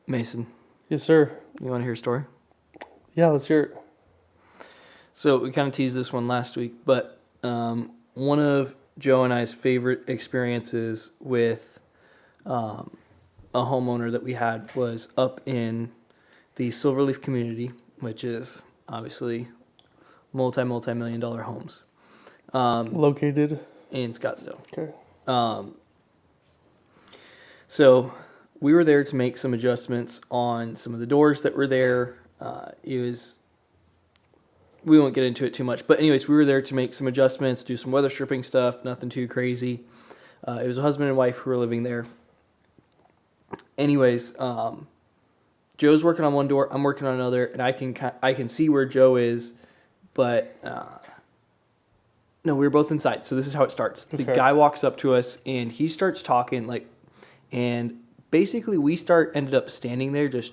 Mason, Yes, sir. you want to hear a story? Yeah, let's hear it. So we kind of teased this one last week, but one of Joe and I's favorite experiences with a homeowner that we had was up in the Silverleaf community, which is obviously multi-million dollar homes. Located In Scottsdale. Okay. So we were there to make some adjustments on some of the doors that were there. We won't get into it too much, but anyways, we were there to make some adjustments, do some weather stripping stuff, nothing too crazy. It was a husband and wife who were living there. Anyways, Joe's working on one door, I'm working on another, and I can see where Joe is, but no, we were both inside. So this is how it starts. The guy walks up to us and he starts talking and basically we ended up standing there just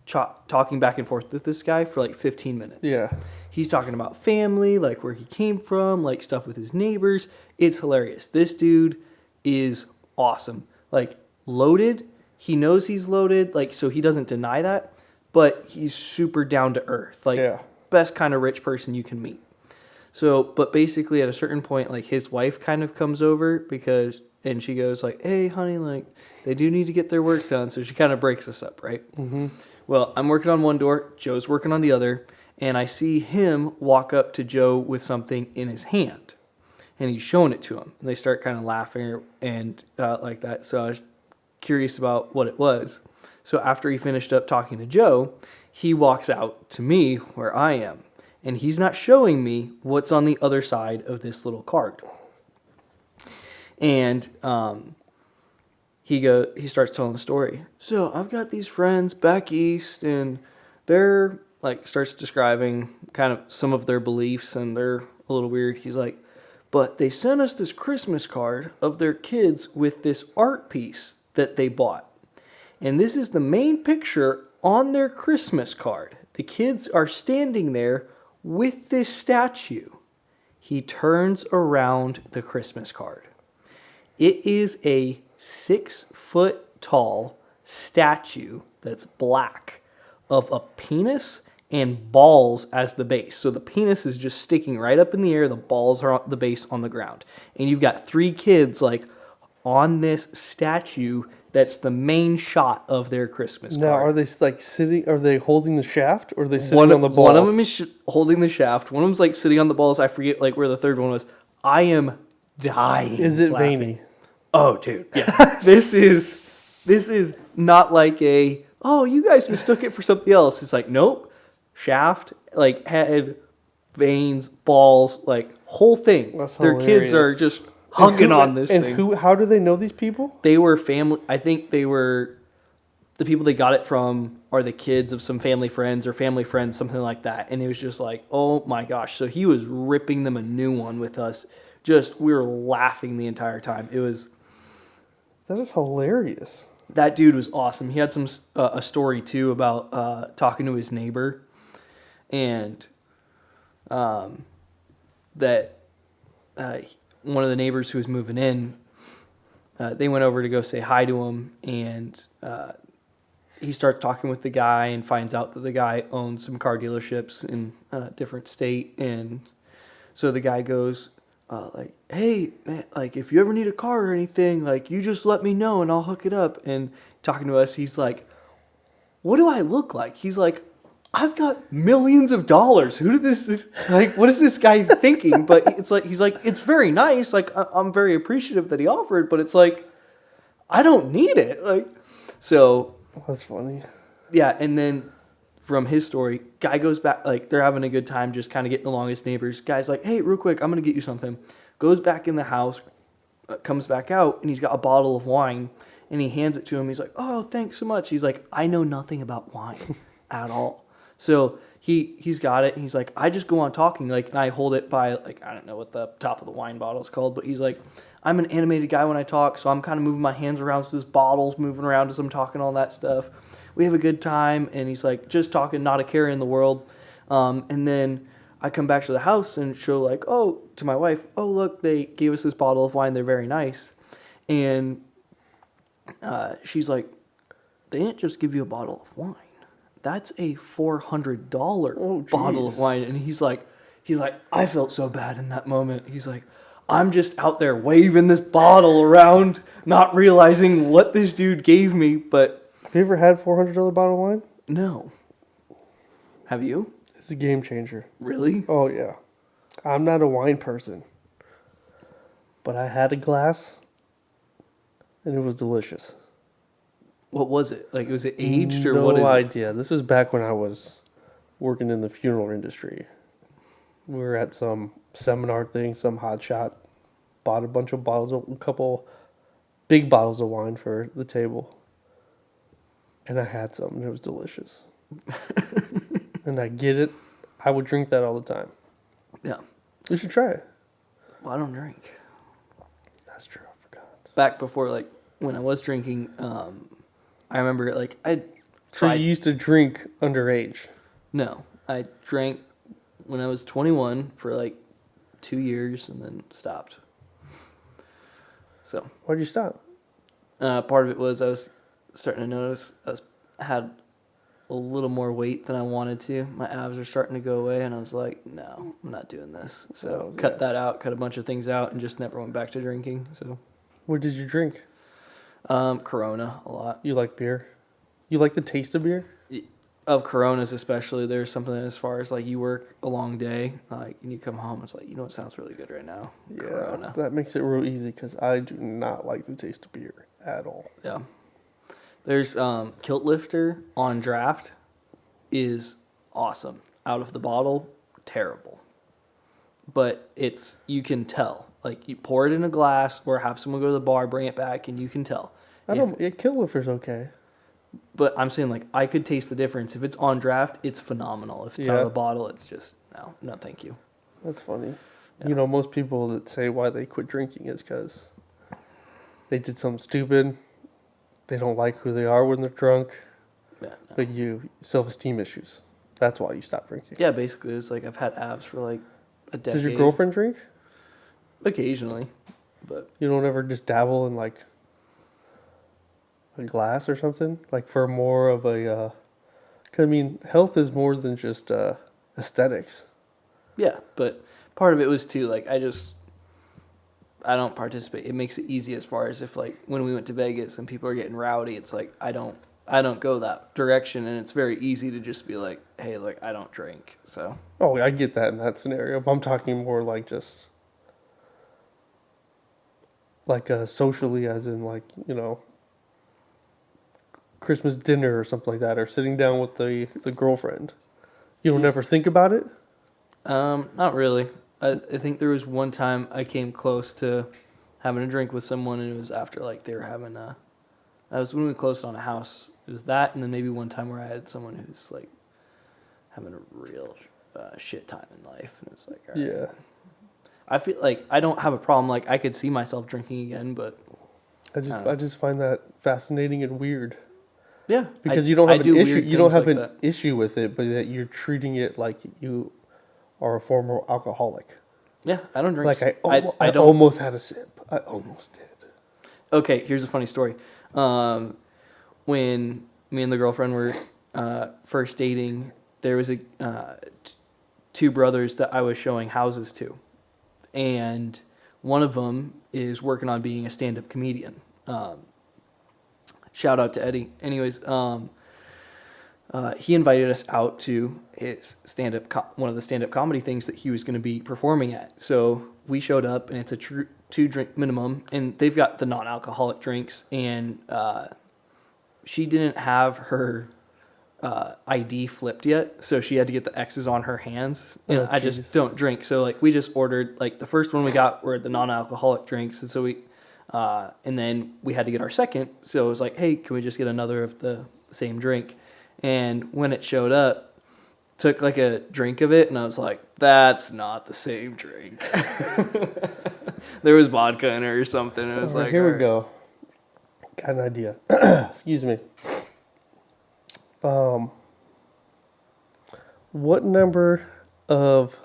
talking back and forth with this guy for like 15 minutes. Yeah. He's talking about family, like where he came from, like stuff with his neighbors. It's hilarious. This dude is awesome. Like loaded. He knows he's loaded, like so he doesn't deny that, but he's super down to earth. Like best kind of rich person you can meet. So, but basically at a certain point, like his wife kind of comes over and she goes like, "Hey, honey, like they do need to get their work done." So she kind of breaks us up, right? Mm-hmm. Well, I'm working on one door, Joe's working on the other, and I see him walk up to Joe with something in his hand, and he's showing it to him. And they start kind of laughing and like that. So I was curious about what it was. So after he finished up talking to Joe, he walks out to me where I am. And he's not showing me what's on the other side of this little card. And he starts telling the story. So I've got these friends back east, and they're like starts describing kind of some of their beliefs, and they're a little weird. He's like, but they sent us this Christmas card of their kids with this art piece that they bought. And this is the main picture on their Christmas card. The kids are standing there with this statue. He turns around the Christmas card. It is a 6-foot tall statue that's black of a penis and balls as the base. So the penis is just sticking right up in the air. The balls are on the base on the ground. And you've got 3 kids like on this statue that's the main shot of their Christmas card. Now, are they like sitting? Are they holding the shaft, or are they sitting on the balls? One of them is holding the shaft. One of them's like sitting on the balls. I forget like where the third one was. I am dying. Is it laughing. veiny? Oh, dude. Yeah. This is not like you guys mistook it for something else. It's like, nope. Shaft, like head, veins, balls, like whole thing. That's Their hilarious. kids are just hugging on this thing. And how do they know these people? They were family. I think they were the people they got it from are the kids of some family friends or family friends, something like that. And it was just like, oh my gosh. So he was ripping them a new one with us. We were laughing the entire time. That is hilarious. That dude was awesome. He had a story too about talking to his neighbor, and that one of the neighbors who was moving in, they went over to go say hi to him, and he starts talking with the guy and finds out that the guy owns some car dealerships in a different state, and so the guy goes like, "Hey, man, like if you ever need a car or anything, like you just let me know and I'll hook it up." And talking to us, he's like, "What do I look like?" He's like, "I've got millions of dollars. Who did this like, what is this guy thinking?" But it's like, he's like, "It's very nice. Like, I'm very appreciative that he offered, but it's like, I don't need it." Like, so. That's funny. Yeah. And then from his story, guy goes back, like they're having a good time, just kind of getting along as neighbors. Guy's like, "Hey, real quick, I'm going to get you something." Goes back in the house, comes back out, and he's got a bottle of wine, and he hands it to him. He's like, "Oh, thanks so much." He's like, "I know nothing about wine at all." So he's got it, and he's like, "I just go on talking," like, and I hold it by, like, I don't know what the top of the wine bottle is called, but he's like, "I'm an animated guy when I talk, so I'm kind of moving my hands around, so this bottle's moving around as I'm talking all that stuff. We have a good time," and he's like, just talking, not a care in the world. And then I come back to the house and show like, to my wife, "Oh, look, they gave us this bottle of wine. They're very nice." And she's like, they didn't just give you a bottle of wine. That's a $400 Oh, bottle of jeez. wine. And he's like, I felt so bad in that moment. He's like, I'm just out there waving this bottle around, not realizing what this dude gave me. But Have you ever had $400 bottle of wine? no. Have you? It's a game changer. Really? Oh, yeah. I'm not a wine person. But I had a glass, and it was delicious. What was it? Like, was it aged or what is No it? idea. This was back when I was working in the funeral industry. We were at some seminar thing, some hot shot. Bought a couple big bottles of wine for the table. And I had some, and it was delicious. And I get it. I would drink that all the time. Yeah. You should try it. Well, I don't drink. That's true. I forgot. Back before, like, when I was drinking, I remember, like, I So tried. you used to drink underage? No, I drank when I was 21 for like 2 years and then stopped. So Why'd you stop? part of it was I was starting to notice I had a little more weight than I wanted to. My abs were starting to go away, and I was like, no, I'm not doing this. So Oh, cut yeah. that out, cut a bunch of things out, and just never went back to drinking. So What did you drink? Corona a lot. You like beer? You like the taste of beer? Of Coronas especially, there's something as far as like you work a long day, like, and you come home, it's like, you know what sounds really good right now? Corona. That makes it real easy because I do not like the taste of beer at all. Yeah. There's Kilt Lifter on draft is awesome. Out of the bottle, terrible. But you can tell. Like, you pour it in a glass or have someone go to the bar, bring it back, and you can tell. Kill Lifter's okay. But I'm saying, like, I could taste the difference. If it's on draft, it's phenomenal. If it's out Yeah. of the bottle, it's just, no, thank you. That's funny. Yeah. You know, most people that say why they quit drinking is because they did something stupid. They don't like who they are when they're drunk. Yeah, no. But self-esteem issues. That's why you stop drinking. Yeah, basically, it's like I've had abs for like a decade. Does your girlfriend drink? Occasionally, but You don't ever just dabble in like a glass or something? Like for more of a... 'cause I mean, health is more than just aesthetics. yeah. But part of it was too, like, I don't participate. It makes it easy as far as if, like, when we went to Vegas and people are getting rowdy, it's like I don't go that direction, and it's very easy to just be like, hey, like, I don't drink. So Oh, I get that in that scenario. But I'm talking more like just... like socially, as in like, you know, Christmas dinner or something like that, or sitting down with the girlfriend. You don't ever think about it? not really. I think there was one time I came close to having a drink with someone, and it was after, like, they were having that was when we closed on a house. It was that, and then maybe one time where I had someone who's like having a real shit time in life, and it's like, all right. Yeah. I feel like I don't have a problem. Like, I could see myself drinking again, but I just find that fascinating and weird. yeah, Because you don't have an issue. weird You don't things have like an that. issue with it, but that you're treating it like you are a former alcoholic. Yeah, I don't drink. Like I I don't. almost had a sip. I almost did. Okay, here's a funny story. When me and the girlfriend were first dating, there was two brothers that I was showing houses to, and one of them is working on being a stand-up comedian. Shout out to Eddie. Anyways, he invited us out to his one of the stand-up comedy things that he was going to be performing at. So we showed up, and it's a 2-drink minimum, and they've got the non-alcoholic drinks, and she didn't have her ID flipped yet, so she had to get the X's on her hands. And Oh, I jeez. just don't drink, so like we just ordered, like, the first one we got were the non-alcoholic drinks, and so and then we had to get our second. So it was like, hey, can we just get another of the same drink? And when it showed up, took like a drink of it, and I was like, that's not the same drink. There was vodka in it or something. It was All right, like, here we all right. go. Got an idea. Excuse me. What number of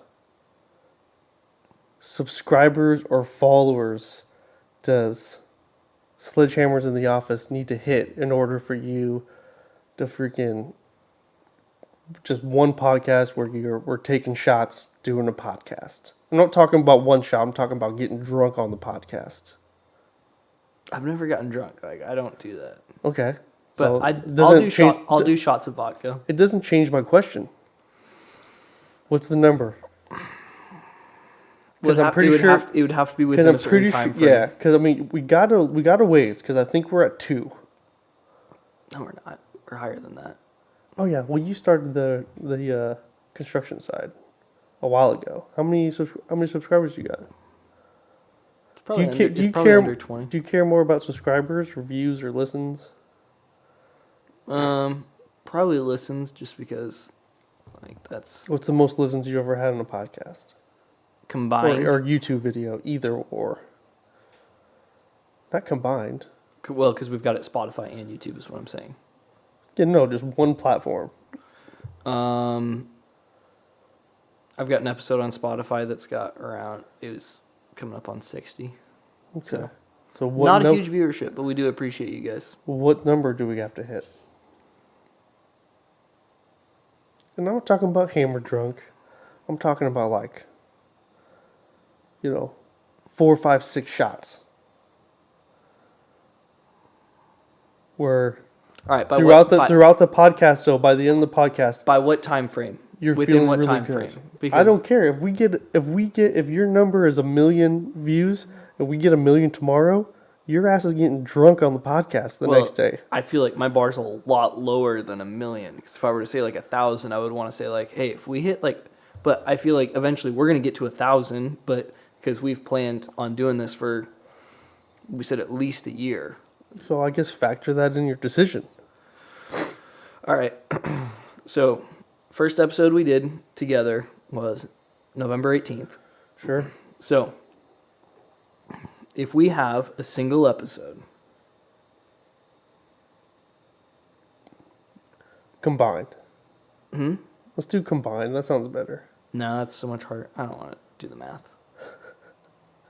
subscribers or followers does Sledgehammers in the Office need to hit in order for you to freaking just one podcast where we're taking shots doing a podcast. I'm not talking about one shot. I'm talking about getting drunk on the podcast. I've never gotten drunk. Like, I don't do that. Okay. But So I'll do shots of vodka. It doesn't change my question. What's the number? Because I'm pretty sure it would have to be within a certain time frame. Yeah, because I mean we gotta ways. Because I think we're at 2. No, we're not. We're higher than that. Oh yeah. Well, you started the construction side a while ago. How many subscribers you got? It's probably under 20. Do you care more about subscribers, reviews, or listens? Probably listens, just because, like, that's What's the most listens you ever had on a podcast? combined. Or YouTube video, either or. Not combined. Well, because we've got it Spotify and YouTube is what I'm saying. Yeah, no, just one platform. I've got an episode on Spotify that's got around, it was coming up on 60. Okay. So what? Not a huge viewership, but we do appreciate you guys. What number do we have to hit? And I'm not talking about hammered drunk. I'm talking about 4, 5, 6 shots. Where all right, throughout the podcast, so by the end of the podcast, by what time frame? You're within what really time good. frame? Because I don't care if your number is 1 million views and we get 1 million tomorrow, your ass is getting drunk on the podcast the next day. I feel like my bar's a lot lower than 1 million. Because if I were to say 1,000, I would want to say hey, if we hit but I feel like eventually we're gonna get to 1,000. But because we've planned on doing this for, we said at least a year. So I guess factor that in your decision. All right. So first episode we did together was November 18th. Sure. So if we have a single episode combined. Let's do combined. That sounds better. No, that's so much harder. I don't want to do the math.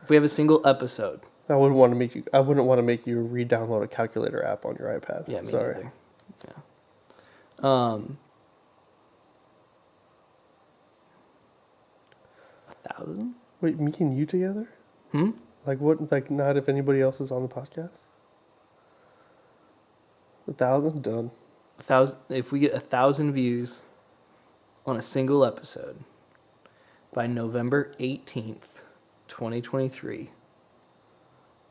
If we have a single episode. I wouldn't want to make you re-download a calculator app on your iPad. Yeah, me Sorry. neither. Yeah. 1,000? Wait, me and you together? What? Not if anybody else is on the podcast? 1,000? Done. 1,000. If we get 1,000 views on a single episode by November 18th, 2023,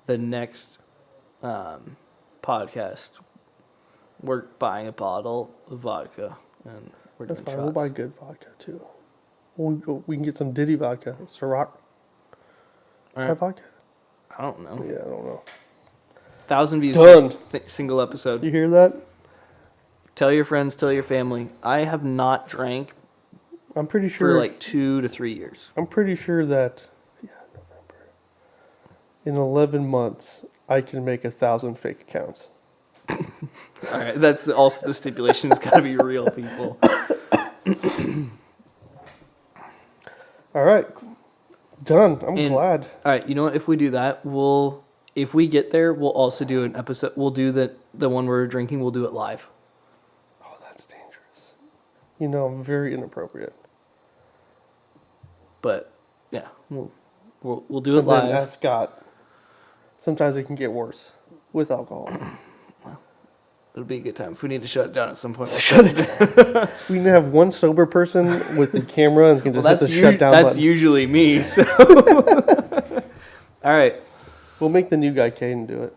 the next podcast, we're buying a bottle of vodka and we're That's doing fine. shots. We'll buy good vodka too. We can get some Diddy vodka. Ciroc. Is that vodka? I don't know. Yeah, I don't know. 1,000 views. Done. Single episode. You hear that? Tell your friends, tell your family. I have not drank I'm pretty sure for 2 to 3 years. I'm pretty sure that November. In 11 months, I can make 1,000 fake accounts. All right, that's also the stipulation. It's got to be real people. All right, done. I'm glad. All right, you know what? If we do that, if we get there, we'll also do an episode. We'll do the one where we're drinking. We'll do it live. Oh, that's dangerous. I'm very inappropriate. But yeah, we'll do it But then, live. as Scott, sometimes it can get worse with alcohol. It'll be a good time. If we need to shut it down at some point, we'll shut it down. We can have one sober person with the camera and can just hit the shut down That's button. usually me. So, all right. We'll make the new guy Caden do it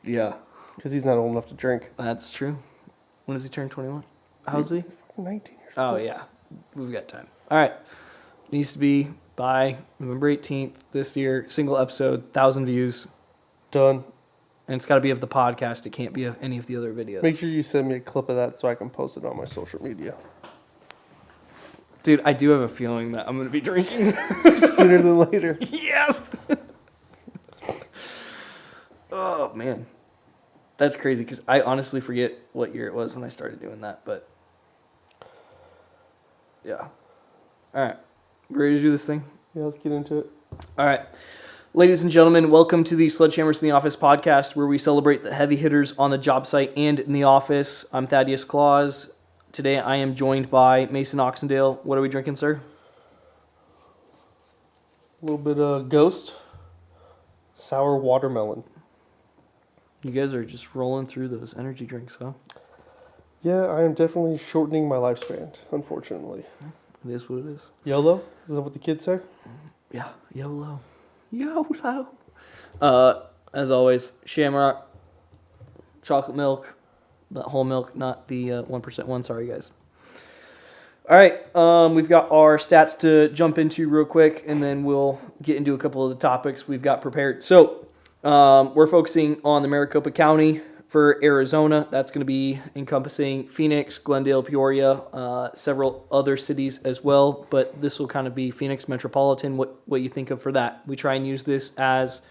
Yeah, because he's not old enough to drink. that's true. When does he turn 21? How's he? 19 years Oh old. yeah, we've got time. All right, needs to be by November 18th this year. Single episode, 1,000 views, Done. and it's got to be of the podcast. It can't be of any of the other videos. Make sure you send me a clip of that so I can post it on my social media. Dude, I do have a feeling that I'm gonna be drinking. Sooner than later. Yes. Oh man, that's crazy because I honestly forget what year it was when I started doing that. But yeah. All right, we ready to do this thing? Yeah, let's get into it. All right. Ladies and gentlemen, welcome to the Sledgehammers in the Office podcast, where we celebrate the heavy hitters on the job site and in the office. I'm Thaddeus Claus. Today I am joined by Mason Oxendale. What are we drinking, sir? A little bit of Ghost, sour watermelon. You guys are just rolling through those energy drinks, huh? Yeah, I am definitely shortening my lifespan, unfortunately. It is what it is. YOLO? Is that what the kids say? Yeah, YOLO. YOLO. As always, Shamrock, chocolate milk, the whole milk, not the 1% one. Sorry, guys. All right, we've got our stats to jump into real quick, and then we'll get into a couple of the topics we've got prepared. So we're focusing on the Maricopa County for Arizona. That's going to be encompassing Phoenix, Glendale, Peoria, several other cities as well, but this will kind of be Phoenix metropolitan, what you think of for that. We try and use this as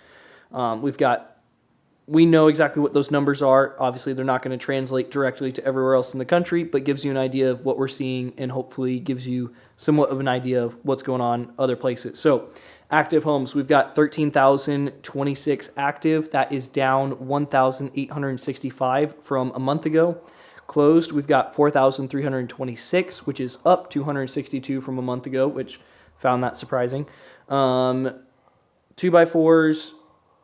we know exactly what those numbers are. Obviously, they're not going to translate directly to everywhere else in the country, but gives you an idea of what we're seeing and hopefully gives you somewhat of an idea of what's going on other places. So, active homes, we've got 13,026 active. That is down 1,865 from a month ago. Closed, we've got 4,326, which is up 262 from a month ago, which found that surprising. 2x4s,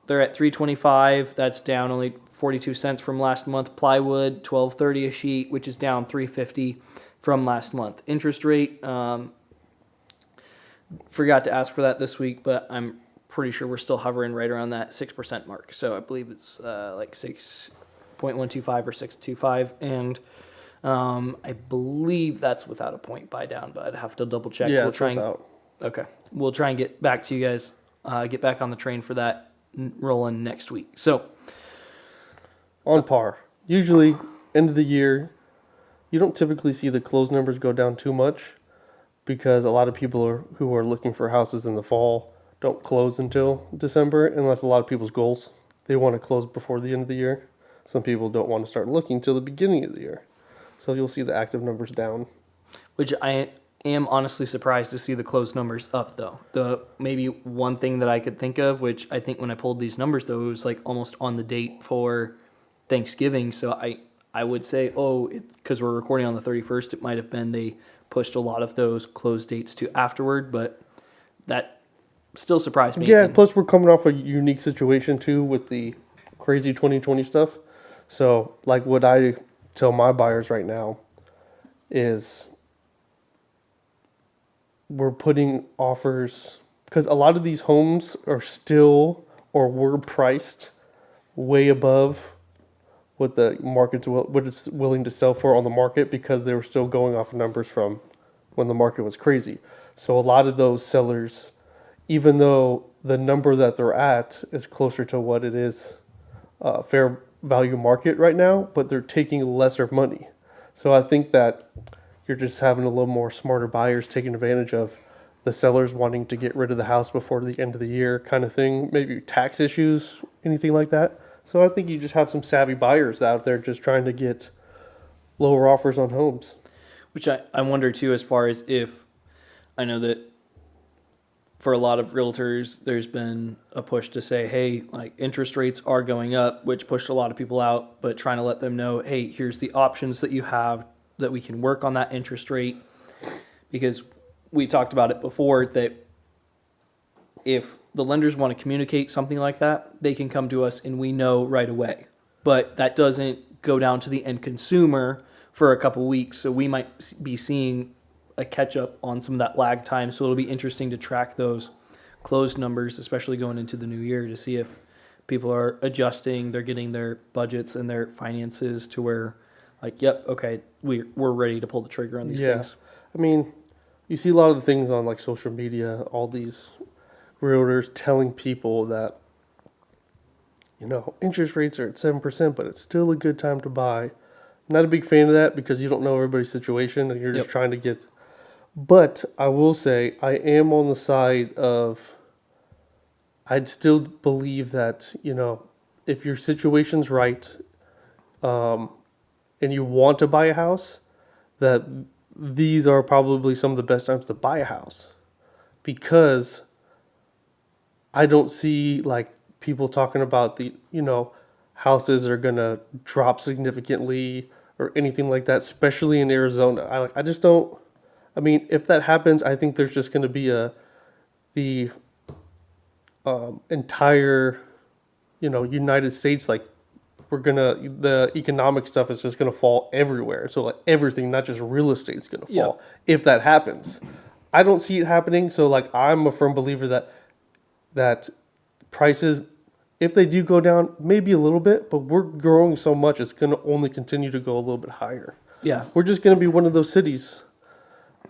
they're at $325. That's down only 42 cents from last month. Plywood, $12.30 a sheet, which is down $3.50 from last month. Interest rate, forgot to ask for that this week, but I'm pretty sure we're still hovering right around that 6% mark. So I believe it's like 6.125 or 6.25, and I believe that's without a point buy down, but I'd have to double check. Yeah, we'll it's try without. Okay, we'll try and get back to you guys. Get back on the train for that rolling next week. So On par. Usually, end of the year, you don't typically see the close numbers go down too much because a lot of people who are looking for houses in the fall don't close until December unless a lot of people's goals. They want to close before the end of the year. Some people don't want to start looking till the beginning of the year. So you'll see the active numbers down. which I am honestly surprised to see the closed numbers up, though. The maybe one thing that I could think of, which I think when I pulled these numbers, though, it was like almost on the date for Thanksgiving. So I would say, because we're recording on the 31st, it might have been they pushed a lot of those closed dates to afterward, but that still surprised me. Yeah, plus we're coming off a unique situation, too, with the crazy 2020 stuff. So, like what I tell my buyers right now is we're putting offers, because a lot of these homes are still or were priced way above what the market's what it's willing to sell for on the market, because they were still going off numbers from when the market was crazy. So a lot of those sellers, even though the number that they're at is closer to what it is fair value market right now, but they're taking lesser money. So I think that you're just having a little more smarter buyers taking advantage of the sellers wanting to get rid of the house before the end of the year kind of thing, maybe tax issues, anything like that. So I think you just have some savvy buyers out there just trying to get lower offers on homes. Which I wonder, too, as far as if I know that for a lot of realtors, there's been a push to say, hey, like interest rates are going up, which pushed a lot of people out, but trying to let them know, hey, here's the options that you have that we can work on that interest rate. Because we talked about it before that if the lenders want to communicate something like that, they can come to us and we know right away. But that doesn't go down to the end consumer for a couple weeks. So we might be seeing a catch up on some of that lag time. So it'll be interesting to track those closed numbers, especially going into the new year, to see if people are adjusting, they're getting their budgets and their finances to where, like, yep, okay, we're ready to pull the trigger on these things. I mean, you see a lot of the things on like social media, all these realtors telling people that, interest rates are at 7%, but it's still a good time to buy. I'm not a big fan of that because you don't know everybody's situation and you're just trying to get. But I will say I am on the side of, I'd still believe that, if your situation's right, and you want to buy a house, that these are probably some of the best times to buy a house, because I don't see like people talking about houses are gonna drop significantly or anything like that, especially in Arizona. I just don't. I mean, if that happens, I think there's just gonna be the entire United States, like the economic stuff is just gonna fall everywhere. So like everything, not just real estate's gonna fall if that happens. I don't see it happening. So like I'm a firm believer that prices, if they do go down, maybe a little bit, but we're growing so much, it's going to only continue to go a little bit higher. Yeah. We're just going to be one of those cities,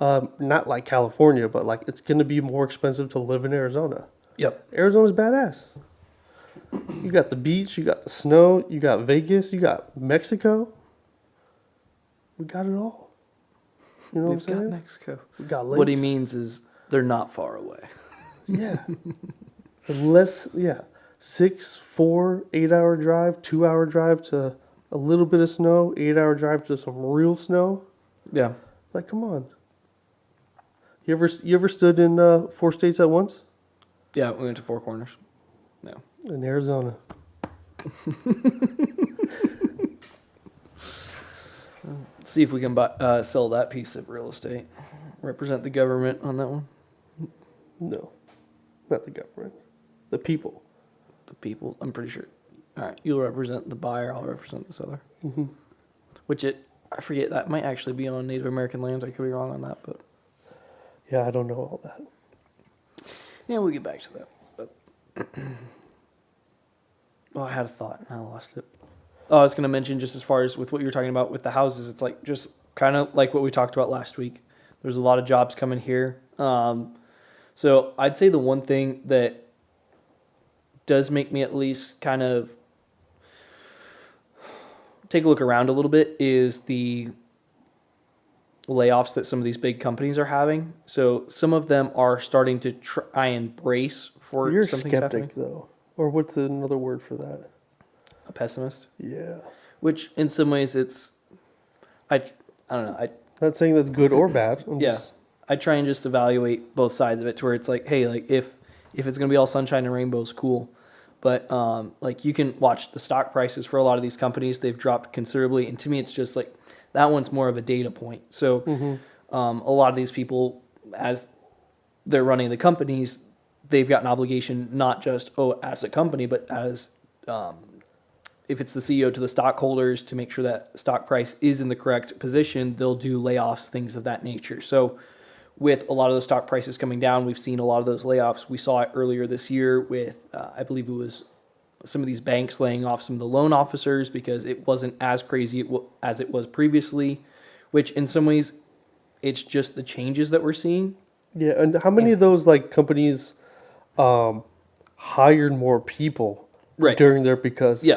not like California, but like it's going to be more expensive to live in Arizona. Yep. Arizona's badass. You got the beach, you got the snow, you got Vegas, you got Mexico. We got it all. You know We've what I'm saying? got Mexico. We got lakes. What he means is they're not far away. Yeah. Unless, 6, 4, 8 hour drive, 2 hour drive to a little bit of snow, 8 hour drive to some real snow. Yeah. Like, come on. You ever stood in 4 states at once? Yeah, we went to Four Corners. No. In Arizona. Let's see if we can sell that piece of real estate. Represent the government on that one. No. Not the government. The people. The people, I'm pretty sure. All right, you'll represent the buyer. I'll represent the seller. Mm-hmm. I forget, that might actually be on Native American lands. I could be wrong on that, but Yeah, I don't know all that. yeah, we'll get back to that. But I had a thought and I lost it. Oh, I was going to mention, just as far as with what you were talking about with the houses, it's like just kind of like what we talked about last week. There's a lot of jobs coming here. So I'd say the one thing that does make me at least kind of take a look around a little bit is the layoffs that some of these big companies are having. So some of them are starting to try and brace for You're a something skeptic, happening. though. Or what's another word for that? A pessimist. Yeah. Which in some ways I don't know. Not saying that's good or bad. I try and just evaluate both sides of it to where it's like, hey, like if it's gonna be all sunshine and rainbows, cool. But like you can watch the stock prices for a lot of these companies; they've dropped considerably, and to me, it's just like that one's more of a data point. So a lot of these people, as they're running the companies, they've got an obligation not just as a company, but as if it's the CEO to the stockholders to make sure that stock price is in the correct position. They'll do layoffs, things of that nature. So with a lot of the stock prices coming down, we've seen a lot of those layoffs. We saw it earlier this year with, I believe it was some of these banks laying off some of the loan officers because it wasn't as crazy as it was previously, which in some ways, it's just the changes that we're seeing. Yeah, and how many of those like companies hired more people during there because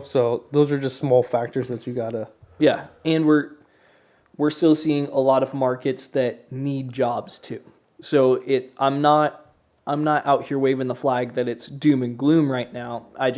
so those are just small factors that you gotta. Yeah, and we're still seeing a lot of markets that need jobs too. So I'm not out here waving the flag that it's doom and gloom right now. I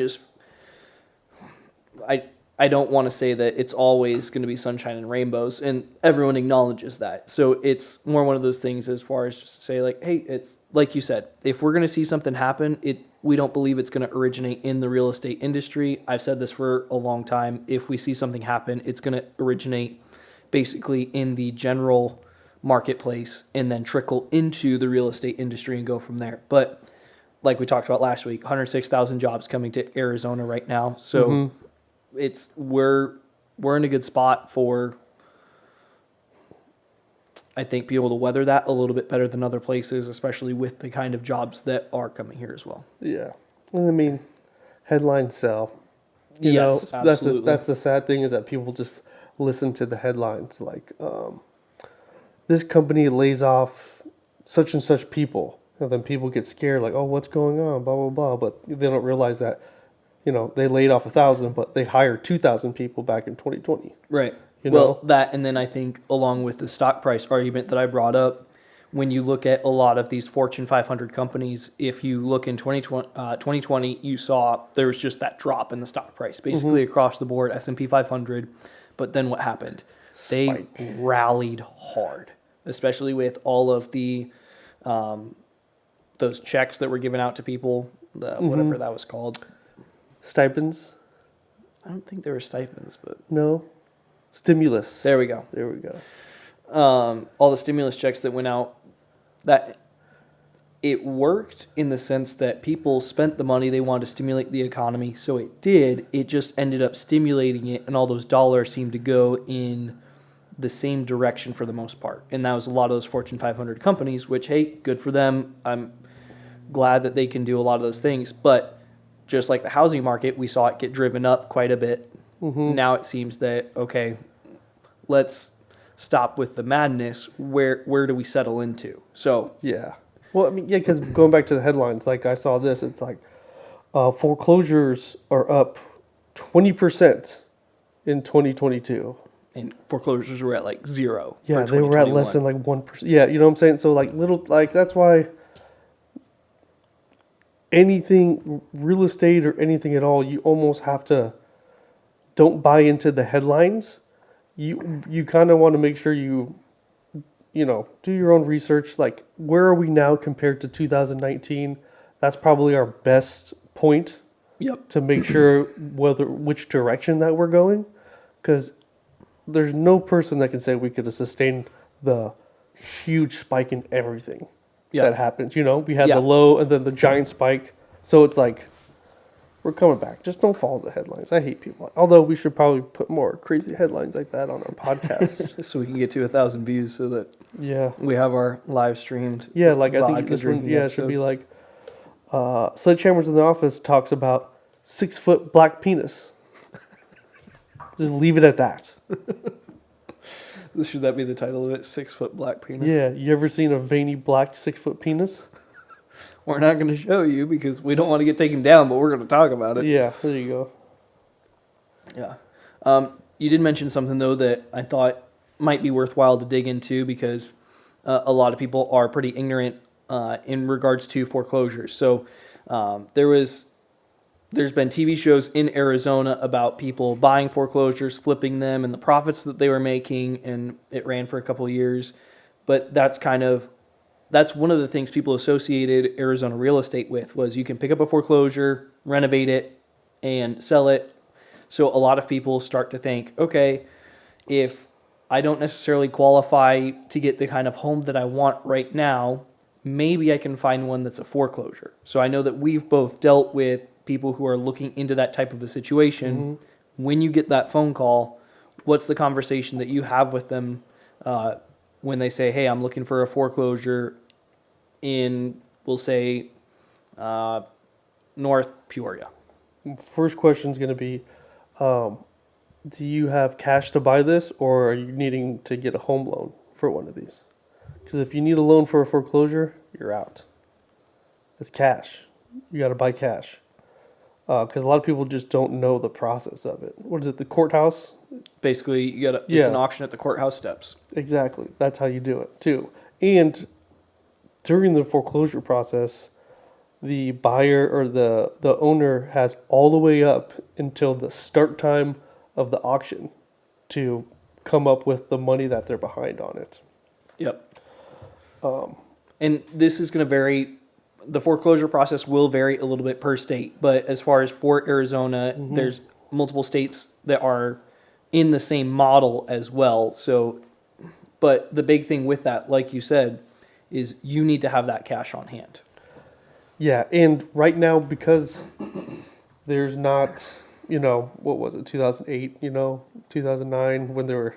don't want to say that it's always going to be sunshine and rainbows, and everyone acknowledges that. So it's more one of those things as far as just to say like, hey, it's like you said, if we're going to see something happen, we don't believe it's going to originate in the real estate industry. I've said this for a long time. If we see something happen, it's going to originate basically in the general marketplace and then trickle into the real estate industry and go from there. But like we talked about last week, 106,000 jobs coming to Arizona right now. So we're in a good spot for, I think, be able to weather that a little bit better than other places, especially with the kind of jobs that are coming here as well. Yeah. Well, I mean, headlines sell. You Yes, know, absolutely. that's the sad thing is that people just listen to the headlines like this company lays off such and such people. And then people get scared like, oh, what's going on, blah, blah, blah. But they don't realize that, they laid off 1,000, but they hired 2,000 people back in 2020. Right. You Well, know? that, and then I think along with the stock price argument that I brought up, when you look at a lot of these Fortune 500 companies, if you look in 2020, you saw there was just that drop in the stock price, basically across the board, S&P 500. But then what happened? They rallied hard, especially with all of the those checks that were given out to people, whatever that was called. Stipends? I don't think there were stipends, but No. Stimulus. there we go. There we go. All the stimulus checks that went out, that it worked in the sense that people spent the money they wanted to stimulate the economy, so it did. It just ended up stimulating it, and all those dollars seemed to go in the same direction for the most part. And that was a lot of those Fortune 500 companies, which, hey, good for them. I'm glad that they can do a lot of those things. But just like the housing market, we saw it get driven up quite a bit. Now it seems that, okay, let's stop with the madness. Where do we settle into? So Yeah. Well, I mean, yeah, because going back to the headlines, like I saw this, it's like foreclosures are up 20% in 2022. and foreclosures were at like 0. Yeah, for they were at less 2021. than like 1%. Yeah, you know what I'm saying? So like little, like that's why anything, real estate or anything at all, you almost have to, don't buy into the headlines. You kind of want to make sure you know, do your own research. Like, where are we now compared to 2019? That's probably our best point Yep. to make sure which direction that we're going. Because there's no person that can say we could have sustained the huge spike in everything that happens. You know, we had the low and then the giant spike. So it's like, we're coming back. Just don't follow the headlines. I hate people. Although we should probably put more crazy headlines like that on our podcast. So we can get to 1,000 views so that we have our live streamed. Yeah, like I think vodka this one, drinking it should episode. be like, Sledgehammer's in the Office talks about 6-foot black penis. Just leave it at that. Should that be the title of it? 6-foot black penis? Yeah, you ever seen a veiny black 6-foot penis? We're not going to show you because we don't want to get taken down, but we're going to talk about it. Yeah, there you go. Yeah. You did mention something, though, that I thought might be worthwhile to dig into because a lot of people are pretty ignorant in regards to foreclosures. So there's been TV shows in Arizona about people buying foreclosures, flipping them, and the profits that they were making, and it ran for a couple of years. But that's one of the things people associated Arizona real estate with was you can pick up a foreclosure, renovate it, and sell it. So a lot of people start to think, okay, if I don't necessarily qualify to get the kind of home that I want right now, maybe I can find one that's a foreclosure. So I know that we've both dealt with people who are looking into that type of a situation. When you get that phone call, what's the conversation that you have with them when they say, hey, I'm looking for a foreclosure in, we'll say, North Peoria? First question is going to be, do you have cash to buy this, or are you needing to get a home loan for one of these? Because if you need a loan for a foreclosure, you're out. It's cash. You got to buy cash. Because a lot of people just don't know the process of it. What is it, the courthouse? Basically, it's an auction at the courthouse steps. Exactly. That's how you do it, too. And during the foreclosure process, the buyer or the owner has all the way up until the start time of the auction to come up with the money that they're behind on it. Yep. And this is going to vary. The foreclosure process will vary a little bit per state, but as far as for Arizona, there's multiple states that are in the same model as well. So, but the big thing with that, like you said, is you need to have that cash on hand. Yeah, and right now, because there's not, what was it, 2008, 2009, when there were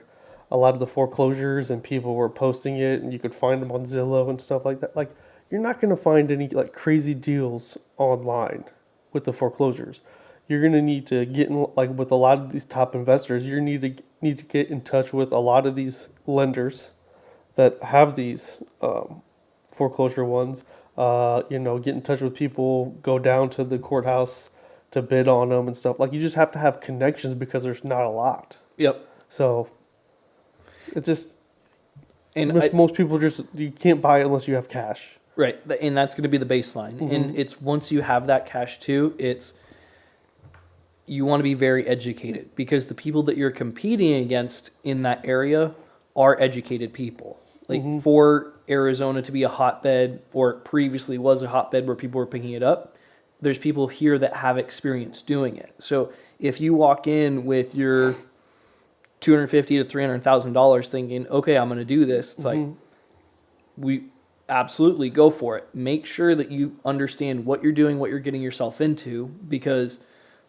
a lot of the foreclosures and people were posting it and you could find them on Zillow and stuff like that. Like, you're not going to find any like crazy deals online with the foreclosures. You're going to need to get in, like with a lot of these top investors, you need to get in touch with a lot of these lenders that have these foreclosure ones. Get in touch with people, go down to the courthouse to bid on them and stuff. Like, you just have to have connections because there's not a lot. Yep. So it just, And most people you can't buy it unless you have cash. Right, and that's going to be the baseline. And it's once you have that cash too, you want to be very educated because the people that you're competing against in that area are educated people. Like for Arizona to be a hotbed, or previously was a hotbed where people were picking it up, there's people here that have experience doing it. So if you walk in with your $250,000 to $300,000 thinking, okay, I'm going to do this, it's like, we absolutely go for it. Make sure that you understand what you're doing, what you're getting yourself into, because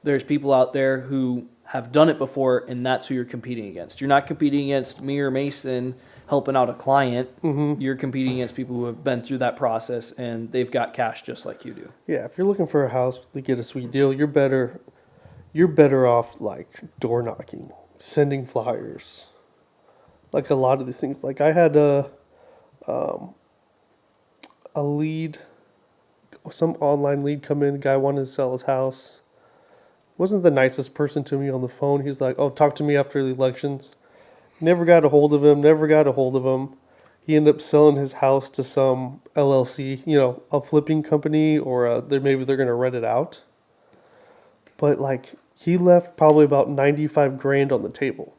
there's people out there who have done it before, and that's who you're competing against. You're not competing against me or Mason helping out a client. You're competing against people who have been through that process, and they've got cash just like you do. Yeah, if you're looking for a house to get a sweet deal, you're better off like door knocking, sending flyers, like a lot of these things. Like I had a lead, some online lead come in. Guy wanted to sell his house. Wasn't the nicest person to me on the phone. He's like, "Oh, talk to me after the elections." Never got a hold of him. He ended up selling his house to some LLC, a flipping company, or maybe they're gonna rent it out. But like he left probably about 95 grand on the table.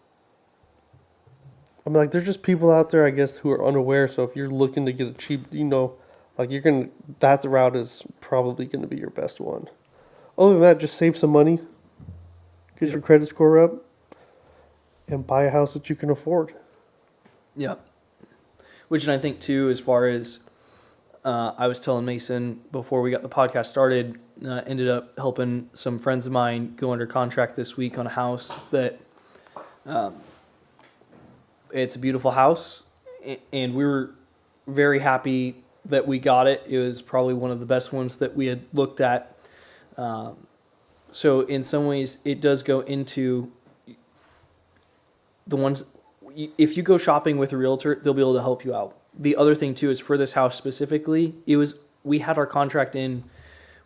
I mean, like there's just people out there, I guess, who are unaware. So if you're looking to get a cheap, like that route is probably gonna be your best one. Other than that, just save some money, get your credit score up, and buy a house that you can afford. Yeah. Which, and I think too, as far as I was telling Mason before we got the podcast started, ended up helping some friends of mine go under contract this week on a house that it's a beautiful house, and we were very happy that we got it. It was probably one of the best ones that we had looked at. So in some ways, it does go into the ones, if you go shopping with a realtor, they'll be able to help you out. The other thing too is for this house specifically, we had our contract in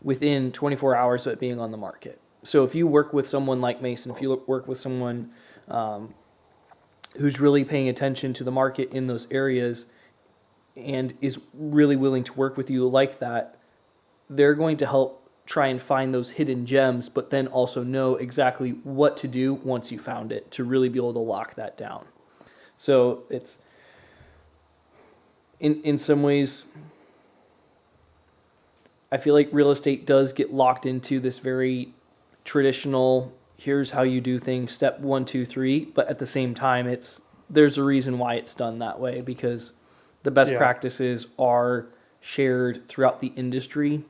within 24 hours of it being on the market. So if you work with someone like Mason, if you work with someone who's really paying attention to the market in those areas and is really willing to work with you like that, they're going to help try and find those hidden gems, but then also know exactly what to do once you found it to really be able to lock that down. So it's, in some ways, I feel like real estate does get locked into this very traditional, here's how you do things, step 1, 2, 3, but at the same time, there's a reason why it's done that way, because the best practices are shared throughout the industry.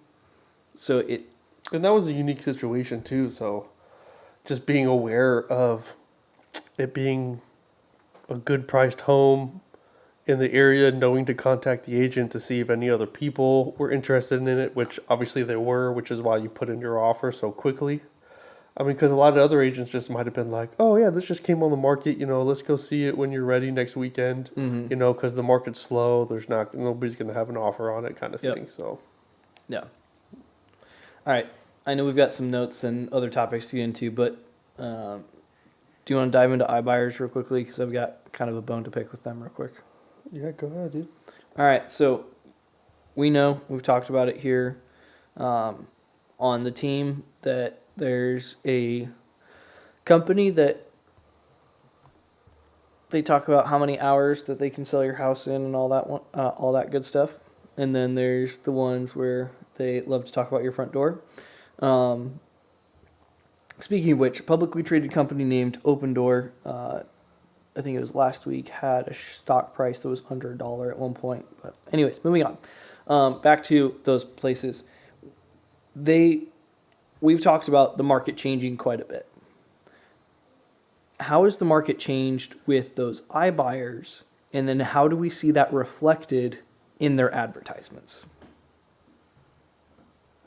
And that was a unique situation too. So just being aware of it being a good priced home in the area, knowing to contact the agent to see if any other people were interested in it, which obviously they were, which is why you put in your offer so quickly. I mean, because a lot of other agents just might have been like, "Oh yeah, this just came on the market. Let's go see it when you're ready next weekend." Because the market's slow. Nobody's going to have an offer on it, kind of thing. So, yeah. All right. I know we've got some notes and other topics to get into, but do you want to dive into iBuyers real quickly? Because I've got kind of a bone to pick with them real quick. Yeah, go ahead, dude. All right. So we've talked about it here on the team, that there's a company that they talk about how many hours that they can sell your house in and all that good stuff. And then there's the ones where they love to talk about your front door. Speaking of which, a publicly traded company named Open Door, I think it was last week, had a stock price that was under $1 at one point. But anyways, moving on. Back to those places. We've talked about the market changing quite a bit. How has the market changed with those iBuyers? And then how do we see that reflected in their advertisements?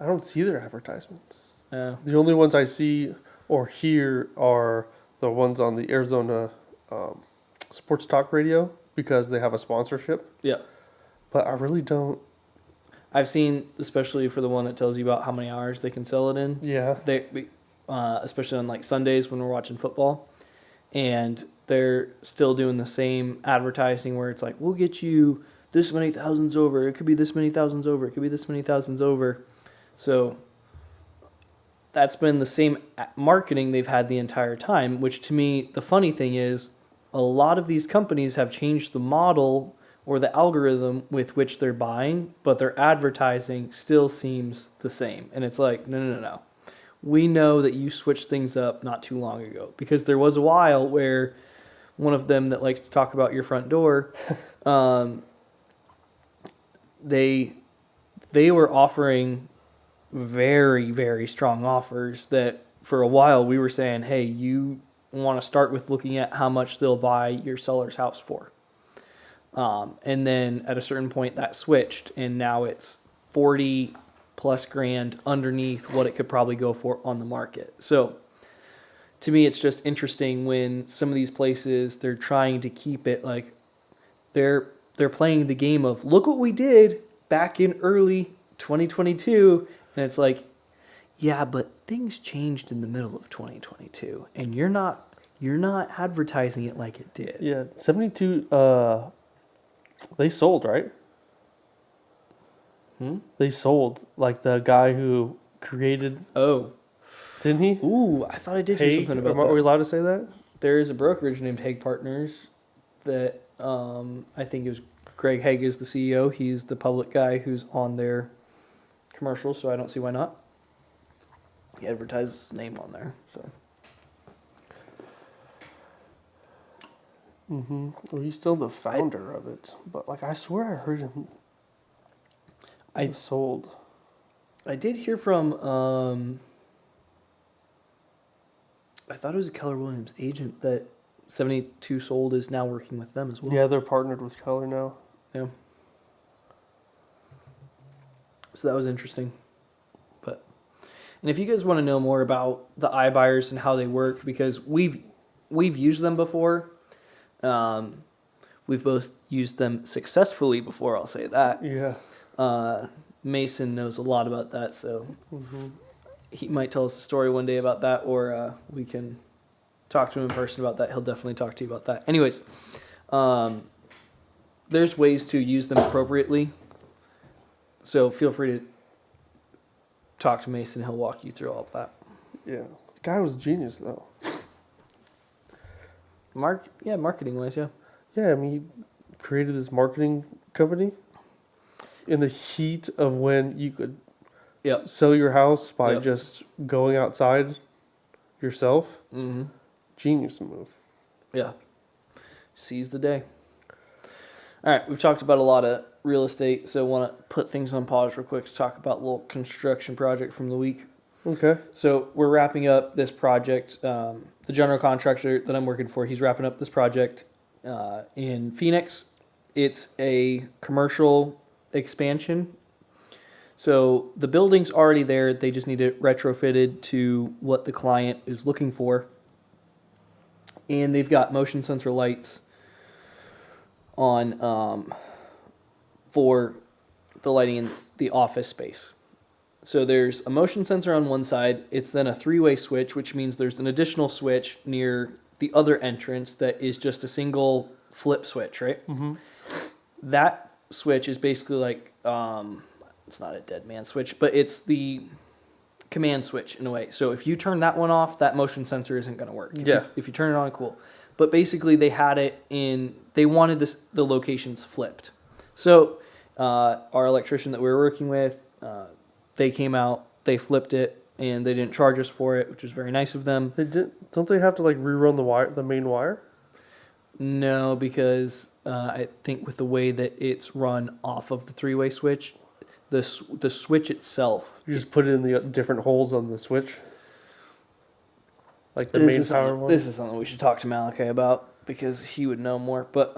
I don't see their advertisements. The only ones I see or hear are the ones on the Arizona sports talk radio, because they have a sponsorship. Yeah. But I really don't. I've seen, especially for the one that tells you about how many hours they can sell it in. Yeah. Especially on like Sundays when we're watching football, and they're still doing the same advertising where it's like, we'll get you this many thousands over. It could be this many thousands over. It could be this many thousands over. So that's been the same marketing they've had the entire time, which to me, the funny thing is, a lot of these companies have changed the model or the algorithm with which they're buying, but their advertising still seems the same. And it's like, no. We know that you switched things up not too long ago, because there was a while where one of them that likes to talk about your front door, they were offering very, very strong offers that for a while we were saying, hey, you want to start with looking at how much they'll buy your seller's house for. And then at a certain point that switched, and now it's 40 plus grand underneath what it could probably go for on the market. So to me, it's just interesting when some of these places, they're trying to keep it like they're playing the game of, look what we did back in early 2022. And it's like, yeah, but things changed in the middle of 2022, and you're not advertising it like it did. Yeah, 72. They sold, right? They sold, like the guy who created. Oh, Didn't he? ooh, I thought I did hear Hague? something about Are we that. allowed to say that? There is a brokerage named Hague Partners that I think it was Greg Hague is the CEO. He's the public guy who's on their commercials, so I don't see why not. He advertises his name on there. So Well, he's still the founder of it, but like I swear I heard him. I- He sold. I did hear from I thought it was a Keller Williams agent that 72 Sold is now working with them as well. Yeah, they're partnered with Keller now. Yeah. So that was interesting. And if you guys want to know more about the iBuyers and how they work, because we've used them before, we've both used them successfully before. I'll say that. Yeah. Mason knows a lot about that, so he might tell us a story one day about that, or we can talk to him in person about that. He'll definitely talk to you about that. Anyways, there's ways to use them appropriately, so feel free to talk to Mason. He'll walk you through all of that. Yeah. The guy was a genius, though. Marketing wise, yeah. Yeah, I mean, he created this marketing company in the heat of when you could Yep. sell your house by Yep. just going outside yourself. Mm-hmm. Genius move. Yeah. Seize the day. All right, we've talked about a lot of real estate, so I want to put things on pause real quick to talk about a little construction project from the week. Okay. So we're wrapping up this project. The general contractor that I'm working for, he's wrapping up this project in Phoenix. It's a commercial expansion. So the building's already there. They just need it retrofitted to what the client is looking for. And they've got motion sensor lights on for the lighting in the office space. So there's a motion sensor on one side. It's then a three-way switch, which means there's an additional switch near the other entrance that is just a single flip switch, right? Mm-hmm. That switch is basically like, it's not a dead man switch, but it's the command switch in a way. So if you turn that one off, that motion sensor isn't going to work. If you turn it on, cool. But basically they had it in, they wanted the locations flipped. So our electrician that we were working with, they came out, they flipped it, and they didn't charge us for it, which was very nice of them. They did. Don't they have to like rerun the wire, the main wire? No, because I think with the way that it's run off of the three-way switch, the switch itself. You just put it in the different holes on the switch, like the main power one. This is something we should talk to Malachi about, because he would know more. But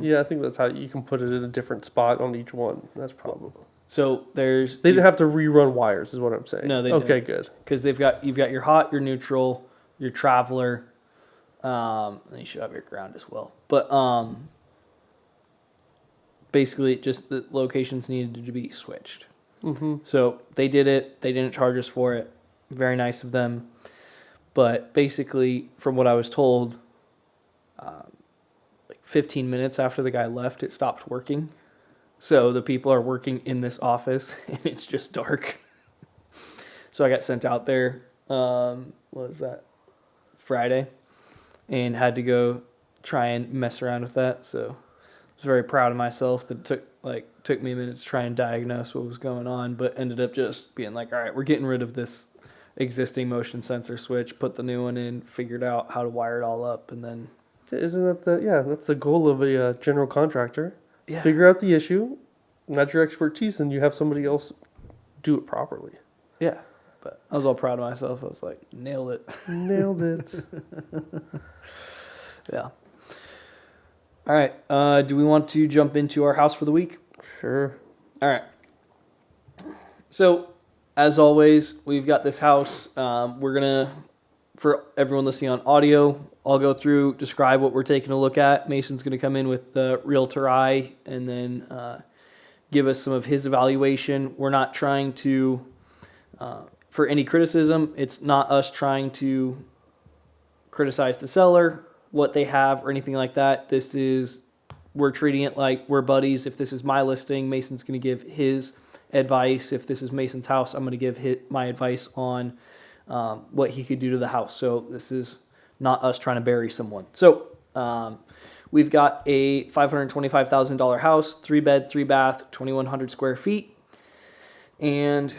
yeah, I think that's how you can put it in a different spot on each one. That's probably. So there's They didn't have to rerun wires, is what I'm saying. No, they okay, didn't. good. Because you've got your hot, your neutral, your traveler, and you should have your ground as well. But basically, just the locations needed to be switched. Mm-hmm. So they did it. They didn't charge us for it. Very nice of them. But basically, from what I was told, like 15 minutes after the guy left, it stopped working. So the people are working in this office, and it's just dark. So I got sent out there, what was that, Friday, and had to go try and mess around with that. So was very proud of myself that it took me a minute to try and diagnose what was going on, but ended up just being like, all right, we're getting rid of this existing motion sensor switch, put the new one in, figured out how to wire it all up, and then Isn't that that's the goal of a general contractor. yeah, Figure out the issue, not your expertise, and you have somebody else do it properly. yeah. But I was all proud of myself. I was like, nailed it. Nailed it. Yeah. All right. Do we want to jump into our house for the week? Sure. All right. So, as always, we've got this house. We're going to, for everyone listening on audio, I'll go through, describe what we're taking a look at. Mason's going to come in with the Realtor eye and then give us some of his evaluation. We're not trying to, for any criticism, it's not us trying to criticize the seller, what they have, or anything like that. We're treating it like we're buddies. If this is my listing, Mason's going to give his advice. If this is Mason's house, I'm going to give my advice on what he could do to the house. So this is not us trying to bury someone. So we've got a $525,000 house, 3-bed, 3-bath, 2,100 square feet. And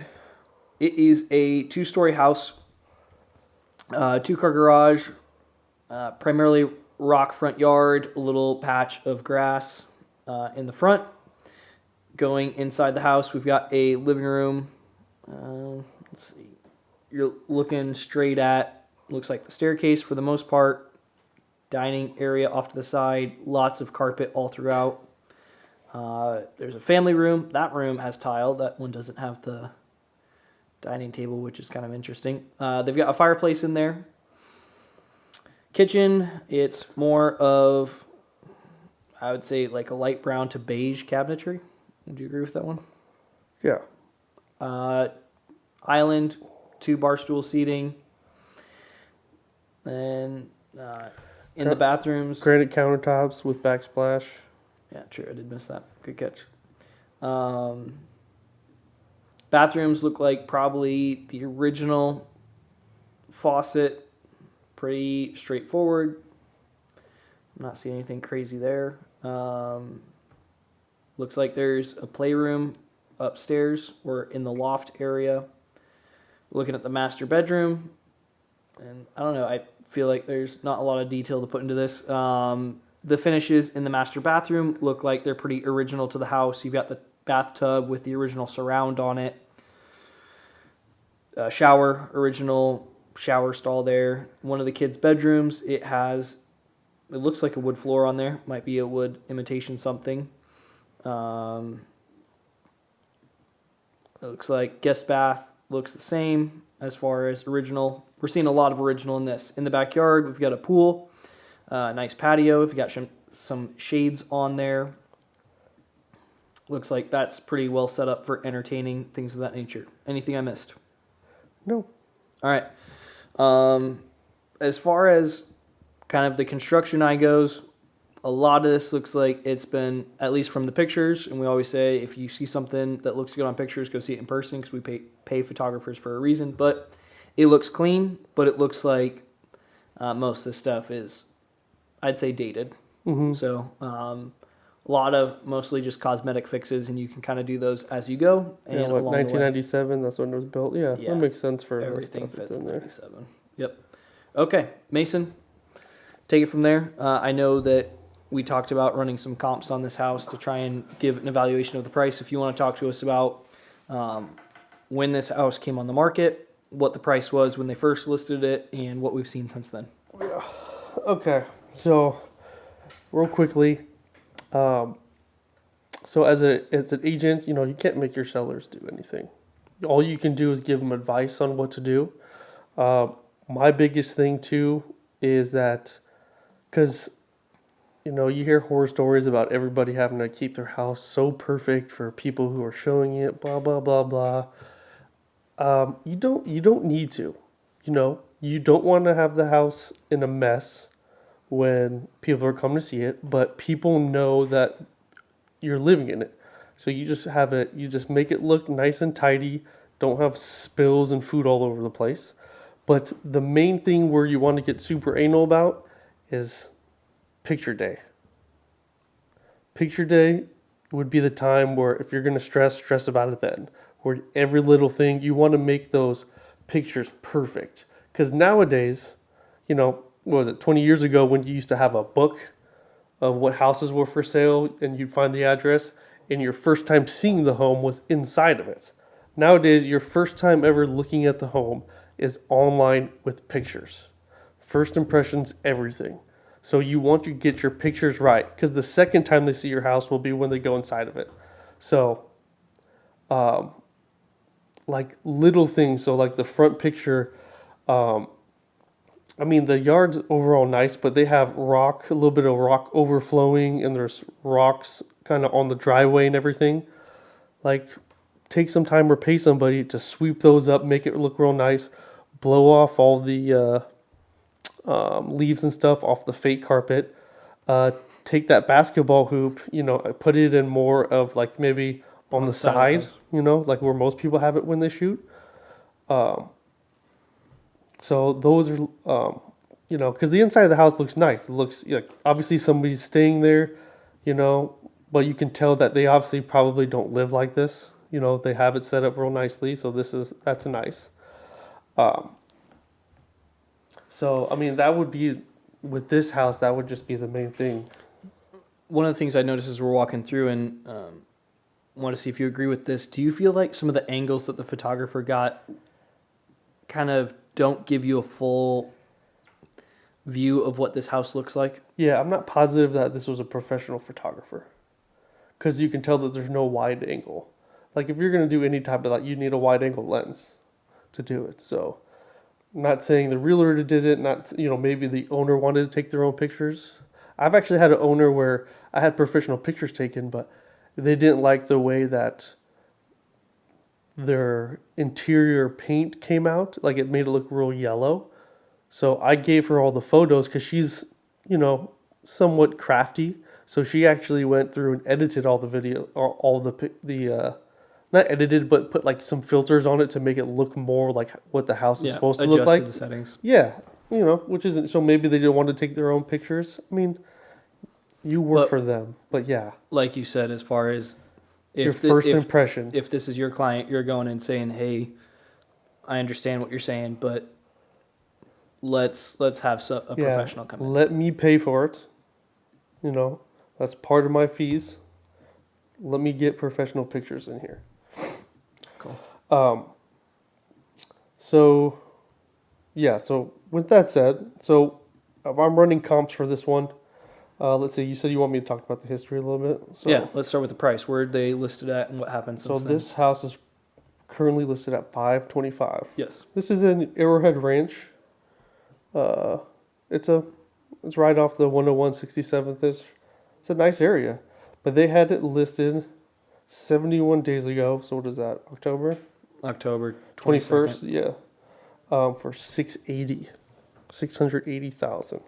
it is a 2-story house, 2-car garage, primarily rock front yard, a little patch of grass in the front. Going inside the house, we've got a living room. Let's see. You're looking straight at, looks like the staircase for the most part. Dining area off to the side. Lots of carpet all throughout. There's a family room. That room has tile. That one doesn't have the dining table, which is kind of interesting. They've got a fireplace in there. Kitchen, it's more of, I would say, like a light brown to beige cabinetry. Would you agree with that one? Yeah. Island, 2 bar stool seating. And in the bathrooms. Granite countertops with backsplash. Yeah, true. I did miss that. Good catch. Bathrooms look like probably the original faucet. Pretty straightforward. I'm not seeing anything crazy there. Looks like there's a playroom upstairs or in the loft area. Looking at the master bedroom. And I don't know, I feel like there's not a lot of detail to put into this. The finishes in the master bathroom look like they're pretty original to the house. You've got the bathtub with the original surround on it. Shower, original shower stall there. One of the kids' bedrooms, it looks like a wood floor on there. Might be a wood imitation something. It looks like guest bath looks the same as far as original. We're seeing a lot of original in this. In the backyard, we've got a pool, nice patio. We've got some shades on there. Looks like that's pretty well set up for entertaining, things of that nature. Anything I missed? No. All right. As far as kind of the construction eye goes, a lot of this looks like it's been, at least from the pictures, and we always say if you see something that looks good on pictures, go see it in person because we pay photographers for a reason. But it looks clean, but it looks like most of this stuff is, I'd say, dated. Mm-hmm. So a lot of mostly just cosmetic fixes, and you can kind of do those as you go. And Yeah, what, along the way. 1997, that's when it was built. Yeah, Yeah. that makes sense for the Everything stuff that's fits in there. 97. Yep. Okay, Mason, take it from there. I know that we talked about running some comps on this house to try and give an evaluation of the price. If you want to talk to us about when this house came on the market, what the price was when they first listed it, and what we've seen since then. Okay, so real quickly, so as an agent, you can't make your sellers do anything. All you can do is give them advice on what to do. My biggest thing too is that, because you hear horror stories about everybody having to keep their house so perfect for people who are showing it, blah blah blah blah. You don't need to. You don't want to have the house in a mess when people are coming to see it, but people know that you're living in it. So you just make it look nice and tidy. Don't have spills and food all over the place. But the main thing where you want to get super anal about is picture day. picture day would be the time where if you're going to stress about it then. Where every little thing, you want to make those pictures perfect. Because nowadays, what was it, 20 years ago when you used to have a book of what houses were for sale and you'd find the address and your first time seeing the home was inside of it. Nowadays, your first time ever looking at the home is online with pictures. First impressions, everything. So you want to get your pictures right because the second time they see your house will be when they go inside of it. So, like little things. So like the front picture, the yard's overall nice, but they have a little bit of rock overflowing, and there's rocks kind of on the driveway and everything. Like, take some time or pay somebody to sweep those up, make it look real nice, blow off all the leaves and stuff off the fake carpet. Take that basketball hoop, put it in more of like maybe on the side, like where most people have it when they shoot. So those are, because the inside of the house looks nice. It looks like obviously somebody's staying there, but you can tell that they obviously probably don't live like this. They have it set up real nicely. So that's nice. That would be, with this house, that would just be the main thing. One of the things I noticed as we're walking through, and want to see if you agree with this, do you feel like some of the angles that the photographer got kind of don't give you a full view of what this house looks like? Yeah, I'm not positive that this was a professional photographer, because you can tell that there's no wide angle. Like if you're going to do any type of that, you need a wide angle lens to do it. So I'm not saying the realtor did it, not, maybe the owner wanted to take their own pictures. I've actually had an owner where I had professional pictures taken, but they didn't like the way that their interior paint came out. Like it made it look real yellow. So I gave her all the photos because she's, somewhat crafty. So she actually went through and edited all the video, or all the not edited, but put like some filters on it to make it look more like what the house is supposed to look like. Adjusted the settings. Yeah, which isn't, so maybe they didn't want to take their own pictures. You work for them, but yeah. Like you said, as far as your first impression. If this is your client, you're going and saying, "Hey, I understand what you're saying, but let's have a professional come in. Let me pay for it. That's part of my fees. Let me get professional pictures in here." Cool. So with that said, so if I'm running comps for this one, let's see, you said you want me to talk about the history a little bit. So, yeah, let's start with the price. Where are they listed at and what happened since then? This house is currently listed at $525. Yes. This is in Arrowhead Ranch. It's right off the 101 67th. It's a nice area. But they had it listed 71 days ago. So what is that? October 21st, yeah. For $680,000.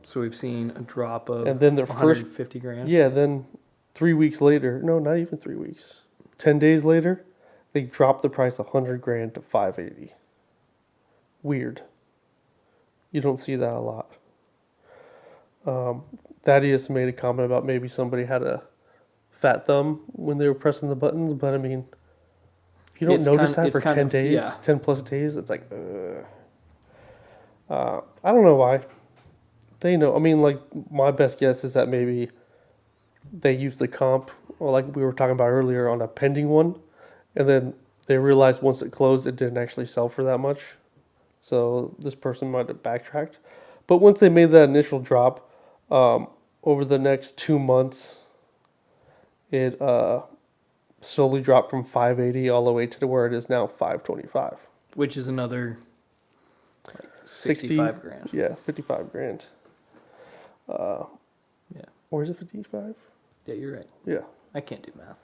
So we've seen a drop of, and then their 150 grand. Yeah, then 3 weeks later, no, not even 3 weeks. 10 days later, they dropped the price 100 grand to 580. Weird. You don't see that a lot. Thaddeus made a comment about maybe somebody had a fat thumb when they were pressing the buttons, but if you don't notice that for 10 days, 10 plus days, it's like, I don't know why. They know. My best guess is that maybe they used the comp, or like we were talking about earlier, on a pending one, and then they realized once it closed, it didn't actually sell for that much. So this person might have backtracked. But once they made that initial drop, over the next 2 months, it slowly dropped from 580 all the way to where it is now, 525. Which is another 65 grand. Yeah, 55 grand. Yeah. Or is it 55? Yeah, you're right. Yeah. I can't do math.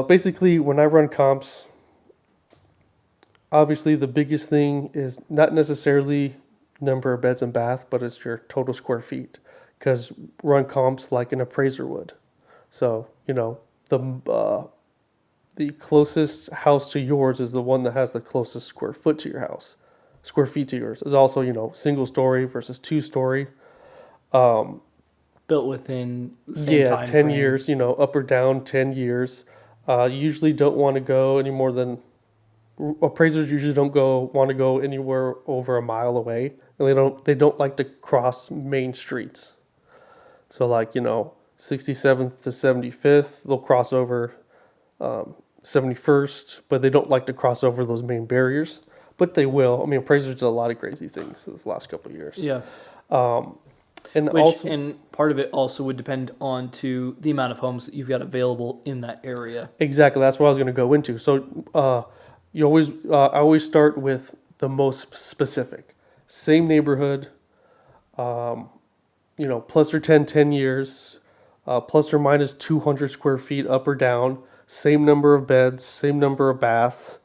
Basically, when I run comps, obviously the biggest thing is not necessarily number of beds and bath, but it's your total square feet. Because run comps like an appraiser would. So, the closest house to yours is the one that has the closest square feet to yours. Is also, single story versus 2 story. built within the same Yeah, time 10 frame. years, up or down 10 years. Usually don't want to go any more than appraisers usually don't go want to go anywhere over a mile away, and they don't like to cross main streets. So like 67th to 75th, they'll cross over 71st, but they don't like to cross over those main barriers. But they will. I mean, appraisers did a lot of crazy things this last couple of years. Yeah. And Which also, and part of it also would depend on to the amount of homes that you've got available in that area. exactly, that's what I was going to go into. So I always start with the most specific, same neighborhood, plus or 10 years, plus or minus 200 square feet up or down, same number of beds, same number of baths,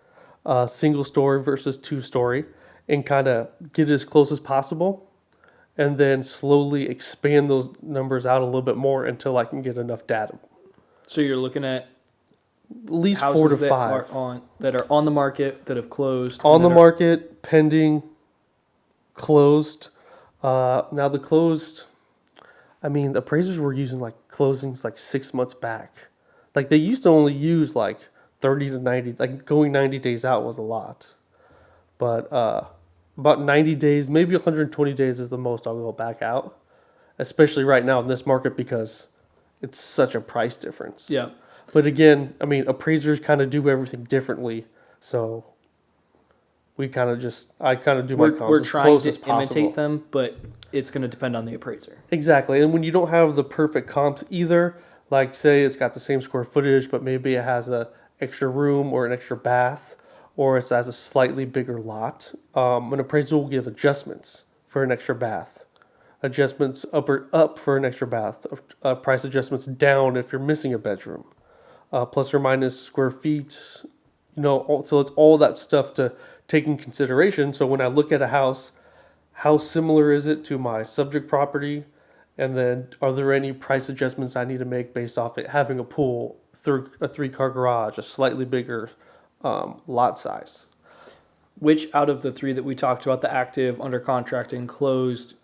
single story versus 2-story, and kind of get it as close as possible, and then slowly expand those numbers out a little bit more until I can get enough data. So you're looking at At least houses 4 to that 5 are on the market, that have closed, on and the that are- market, pending, closed. Now the closed, I mean, the appraisers were using like closings like 6 months back. Like they used to only use like 30 to 90, like going 90 days out was a lot. But about 90 days, maybe 120 days is the most I'll go back out, especially right now in this market because it's such a price difference. Yeah. But again, I mean, appraisers kind of do everything differently. So I kind of do my comps We're as trying close to as possible. imitate them, but it's going to depend on the appraiser. Exactly. And when you don't have the perfect comps either, like say it's got the same square footage, but maybe it has a extra room or an extra bath, or it has a slightly bigger lot, an appraiser will give adjustments for an extra bath, adjustments up for an extra bath, price adjustments down if you're missing a bedroom, plus or minus square feet, so it's all that stuff to take in consideration. So when I look at a house, how similar is it to my subject property? And then are there any price adjustments I need to make based off it having a pool, a 3-car garage, a slightly bigger lot size? Which out of the three that we talked about, the active, under contract, and closed,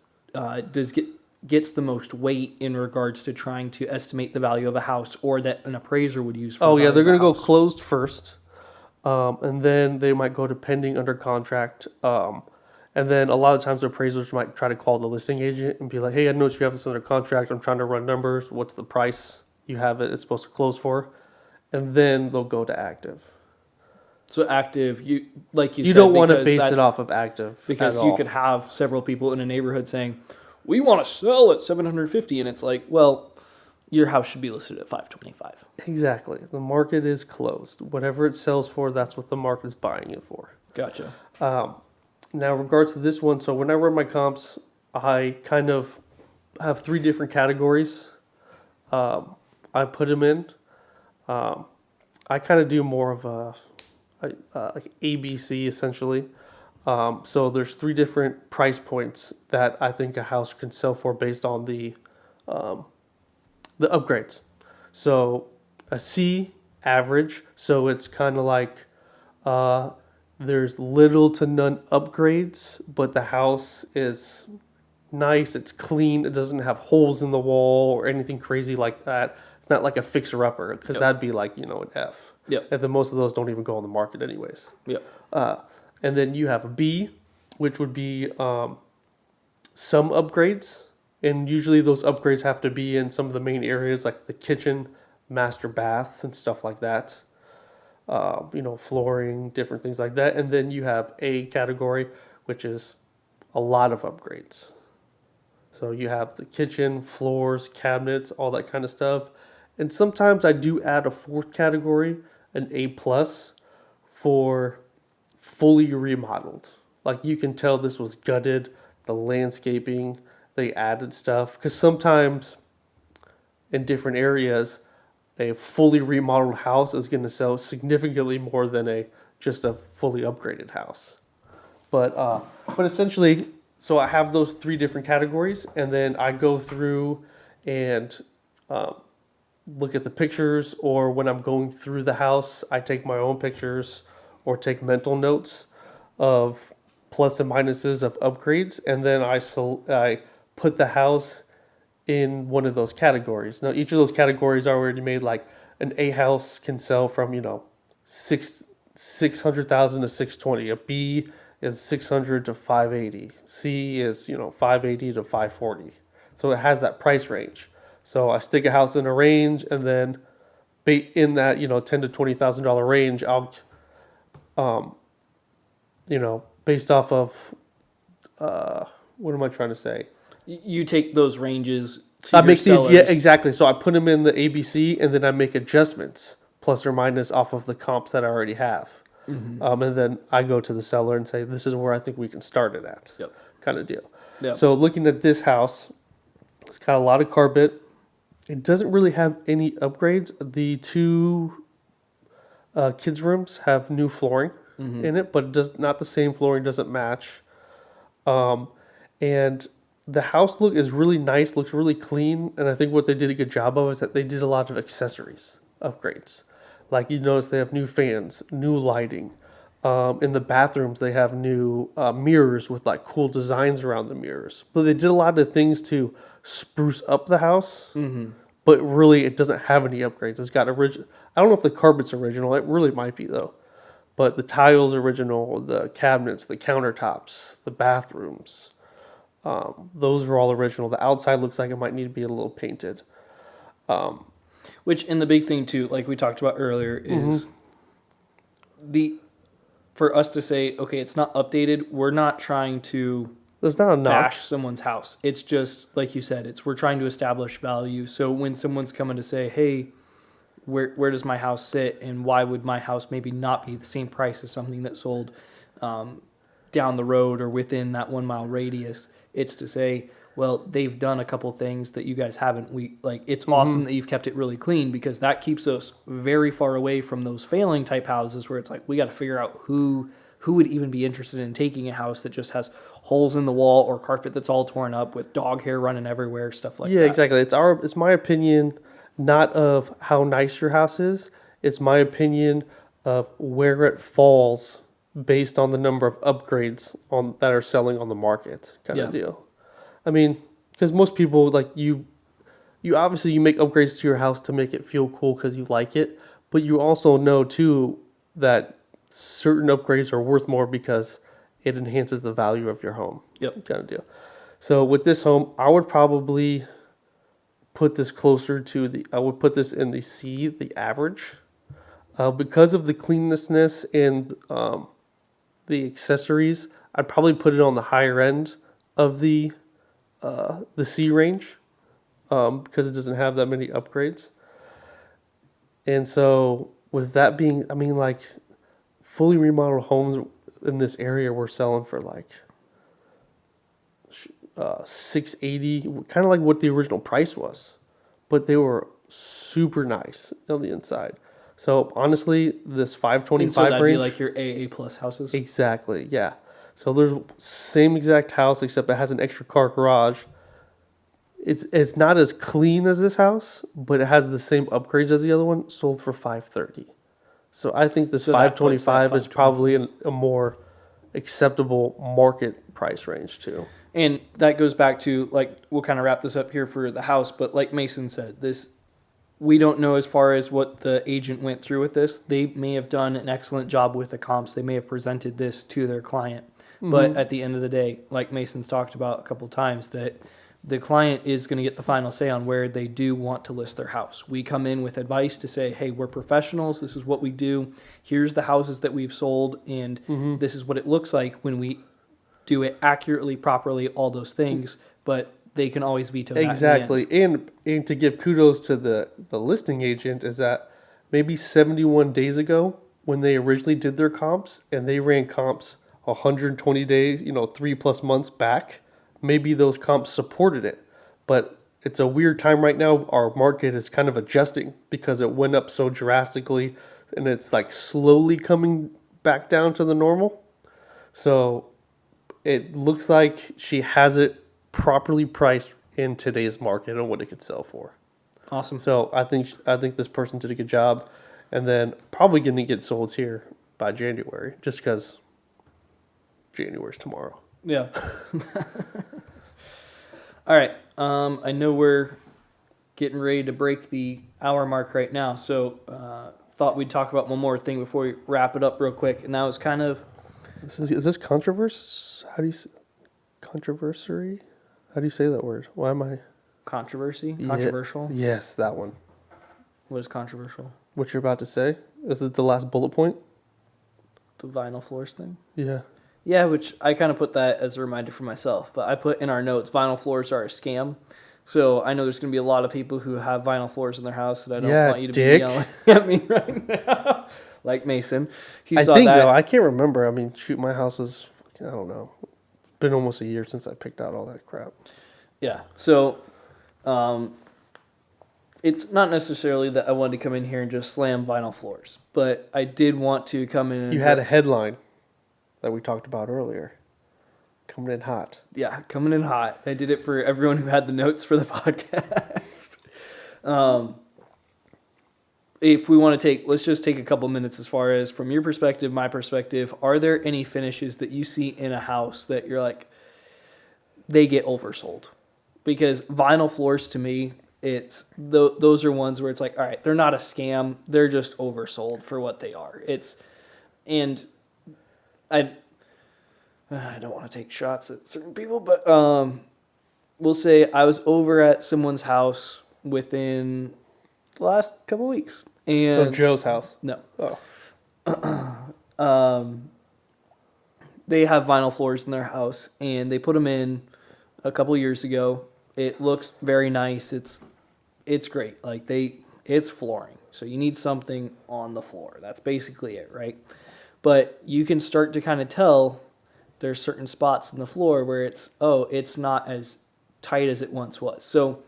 gets the most weight in regards to trying to estimate the value of a house, or that an appraiser would use? For Oh yeah, they're going to go house? closed first, and then they might go to pending under contract. And then a lot of times appraisers might try to call the listing agent and be like, "Hey, I noticed you have this under contract. I'm trying to run numbers. What's the price you have it's supposed to close for?" And then they'll go to active. So active, you You don't want to base it off of active because at you all. could have several people in a neighborhood saying, "We want to sell at 750," and it's like, well, your house should be listed at 525. Exactly. The market is closed. Whatever it sells for, that's what the market is buying it for. Gotcha. Now, in regards to this one, so when I run my comps, I kind of have 3 different categories. I put them in. I kind of do more of a like ABC essentially. So there's 3 different price points that I think a house can sell for based on the upgrades. So a C, average. So it's kind of like there's little to none upgrades, but the house is nice, it's clean, it doesn't have holes in the wall or anything crazy like that. It's not like a fixer-upper, because Yep. that'd be like, an F. Yep. And then most of those don't even go on the market anyways. Yep. And then you have a B, which would be some upgrades. And usually those upgrades have to be in some of the main areas, like the kitchen, master bath, and stuff like that. Flooring, different things like that. And then you have A category, which is a lot of upgrades. So you have the kitchen, floors, cabinets, all that kind of stuff. And sometimes I do add a 4th category, an A plus, for fully remodeled. Like you can tell this was gutted, the landscaping, they added stuff. Because sometimes in different areas, a fully remodeled house is going to sell significantly more than just a fully upgraded house. But essentially, so I have those 3 different categories, and then I go through and look at the pictures, or when I'm going through the house, I take my own pictures or take mental notes of plus and minuses of upgrades, and then I put the house in one of those categories. Now, each of those categories are already made. Like an A house can sell from 600,000 to 620. A B is 600 to 580. C is 580 to 540. So it has that price range. So I stick a house in a range, and then in that $10,000 to $20,000 range, I'll based off of what am I trying to say? You take those ranges to I your make sellers. yeah, exactly. So I put them in the ABC, and then I make adjustments plus or minus off of the comps that I already have. And then I go to the seller and say, this is where I think we can start it at. Yep. Kind of deal. Yep. So looking at this house, it's got a lot of carpet. It doesn't really have any upgrades. The two kids' rooms have new flooring in it, but it does not the same flooring, doesn't match. And the house look is really nice, looks really clean, and I think what they did a good job of is that they did a lot of accessories upgrades. Like you notice they have new fans, new lighting. In the bathrooms they have new mirrors with like cool designs around the mirrors. But they did a lot of things to spruce up the house. But really it doesn't have any upgrades. It's got original. I don't know if the carpet's original. It really might be though. But the tiles original, the cabinets, the countertops, the bathrooms. Those are all original. The outside looks like it might need to be a little painted. And the big thing too, like we talked about earlier, is for us to say, okay, it's not updated. We're not trying to There's not a knock. bash someone's house. It's just like you said. We're trying to establish value. So when someone's coming to say, hey, where does my house sit, and why would my house maybe not be the same price as something that sold down the road or within that 1 mile radius? It's to say, well, they've done a couple things that you guys haven't. It's awesome that you've kept it really clean, because that keeps us very far away from those failing type houses where it's like we got to figure out who would even be interested in taking a house that just has holes in the wall or carpet that's all torn up with dog hair running everywhere, stuff like that. Yeah, exactly. It's my opinion, not of how nice your house is. It's my opinion of where it falls based on the number of upgrades that are selling on the market, kind of deal. I mean, because most people like you obviously you make upgrades to your house to make it feel cool because you like it, but you also know too that certain upgrades are worth more because it enhances the value of your home. Yep. Kind of deal. So with this home, I would probably put this closer to I would put this in the C, the average, because of the cleanliness and the accessories. I'd probably put it on the higher end of the C range, because it doesn't have that many upgrades. And so with that being, I mean, like fully remodeled homes in this area we're selling for like $680, kind of like what the original price was, but they were super nice on the inside. So honestly, this 525 so that'd range, be like your AA plus houses. exactly, yeah. So there's same exact house except it has an extra car garage. It's not as clean as this house, but it has the same upgrades as the other one. Sold for $530. So I think this So that puts that 525 is probably a more acceptable market price range too. And that goes back to, like, we'll kind of wrap this up here for the house, but like Mason said, we don't know as far as what the agent went through with this. They may have done an excellent job with the comps. They may have presented this to their client. But at the end of the day, like Mason's talked about a couple times, that the client is going to get the final say on where they do want to list their house. We come in with advice to say, hey, we're professionals. This is what we do. Here's the houses that we've sold, and this is what it looks like when we do it accurately, properly, all those things. But they can always veto that. Exactly. And to give kudos to the listing agent is that maybe 71 days ago when they originally did their comps and they ran comps 120 days, 3+ months back, maybe those comps supported it. But it's a weird time right now. Our market is kind of adjusting because it went up so drastically and it's like slowly coming back down to the normal. So it looks like she has it properly priced in today's market and what it could sell for. Awesome. So I think this person did a good job, and then probably going to get sold here by January, just because January's tomorrow. Yeah. All right. I know we're getting ready to break the hour mark right now, so thought we'd talk about one more thing before we wrap it up real quick, and that was kind of Is this controversy? Controversy? How do you say that word? Why am I? controversy, Yeah. controversial. Yes, that one. What is controversial? What you're about to say? Is it the last bullet point? The vinyl floors thing. Yeah. Yeah, which I kind of put that as a reminder for myself, but I put in our notes, vinyl floors are a scam. So I know there's going to be a lot of people who have vinyl floors in their house that I don't want you to dick. be yelling at me right now. Like Mason. He I saw think, that. though, I can't remember. I mean, shoot, my house was, I don't know. It's been almost a year since I picked out all that crap. Yeah. So it's not necessarily that I wanted to come in here and just slam vinyl floors, but I did want to come in and You had a headline that we talked about earlier. Coming in hot. Yeah, coming in hot. I did it for everyone who had the notes for the podcast. If we want to let's just take a couple minutes as far as from your perspective, my perspective, are there any finishes that you see in a house that you're like, they get oversold? Because vinyl floors to me, those are ones where it's like, all right, they're not a scam. They're just oversold for what they are. I don't want to take shots at certain people, but we'll say I was over at someone's house within the last couple weeks. And So Joe's house? No. Oh. They have vinyl floors in their house, and they put them in a couple years ago. It looks very nice. It's great. Like it's flooring. So you need something on the floor. That's basically it, right? But you can start to kind of tell there's certain spots in the floor where it's not as tight as it once was. So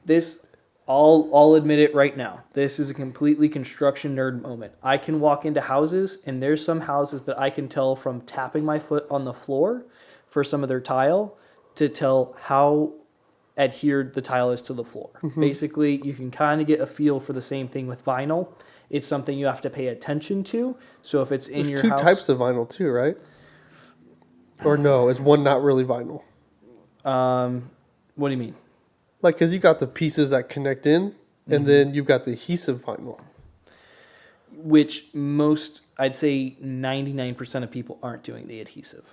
this, I'll admit it right now. This is a completely construction nerd moment. I can walk into houses, and there's some houses that I can tell from tapping my foot on the floor for some of their tile to tell how adhered the tile is to the floor. Mm-hmm. Basically, you can kind of get a feel for the same thing with vinyl. It's something you have to pay attention to. So if it's in your house... There's two types of vinyl too, right? Or no, is one not really vinyl? What do you mean? Like, because you got the pieces that connect in, and Mm-hmm. then you've got the adhesive vinyl. Which I'd say 99% of people aren't doing the adhesive.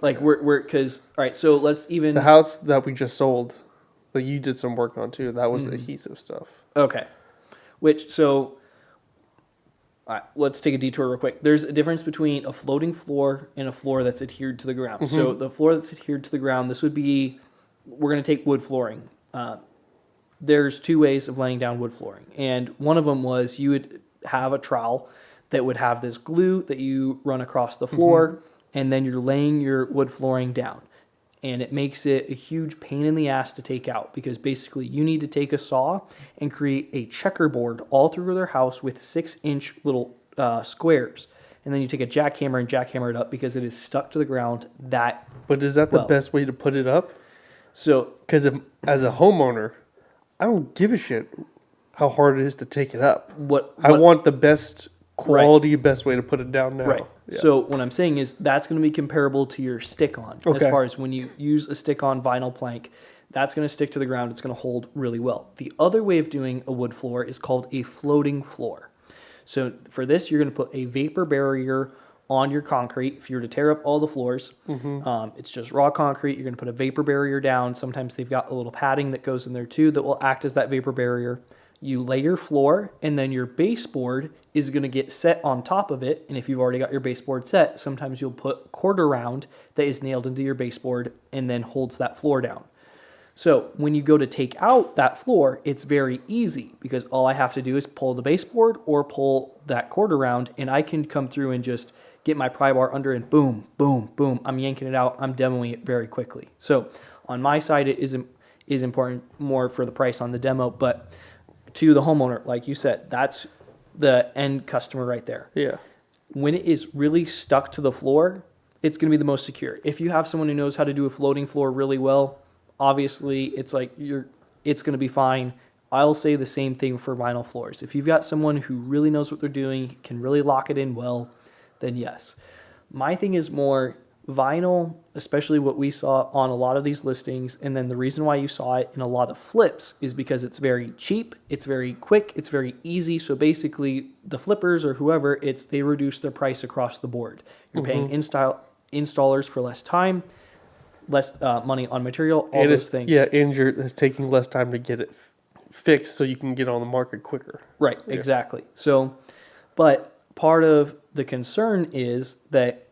Like, because, all right, so let's even... The house that we just sold, that you did some work on too, that was the adhesive stuff. Okay. All right, let's take a detour real quick. There's a difference between a floating floor and a floor that's adhered to the ground. Mm-hmm. So the floor that's adhered to the ground, we're going to take wood flooring. There's two ways of laying down wood flooring. And one of them was you would have a trowel that would have this glue that you run across the floor, and then you're laying your wood flooring down. And it makes it a huge pain in the ass to take out because basically you need to take a saw and create a checkerboard all through their house with 6-inch little squares. And then you take a jackhammer and jackhammer it up because it is stuck to the ground But is that the best way to put it up? So, because as a homeowner, I don't give a shit how hard it is to take it up. I want the best quality, best way to put it down now. Right. Yeah. So what I'm saying is that's going to be comparable to your stick-on. Okay. As far as when you use a stick-on vinyl plank, that's going to stick to the ground. It's going to hold really well. The other way of doing a wood floor is called a floating floor. So for this, you're going to put a vapor barrier on your concrete. If you were to tear up all the floors, it's just raw concrete. You're going to put a vapor barrier down. Sometimes they've got a little padding that goes in there too that will act as that vapor barrier. You lay your floor, and then your baseboard is going to get set on top of it. And if you've already got your baseboard set, sometimes you'll put quarter round that is nailed into your baseboard and then holds that floor down. So when you go to take out that floor, it's very easy because all I have to do is pull the baseboard or pull that quarter round, and I can come through and just get my pry bar under and boom, boom, boom. I'm yanking it out. I'm demoing it very quickly. So on my side, it is important more for the price on the demo, but to the homeowner, like you said, that's the end customer right there. Yeah. When it is really stuck to the floor, it's going to be the most secure. If you have someone who knows how to do a floating floor really well, obviously it's going to be fine. I'll say the same thing for vinyl floors. If you've got someone who really knows what they're doing, can really lock it in well, then yes. My thing is more vinyl, especially what we saw on a lot of these listings, and then the reason why you saw it in a lot of flips is because it's very cheap, it's very quick, it's very easy. So basically, the flippers or whoever, they reduce their price across the board. You're paying installers for less time, less money on material, all those things. Yeah, and it's taking less time to get it fixed so you can get on the market quicker. Right, exactly. So, but part of the concern is that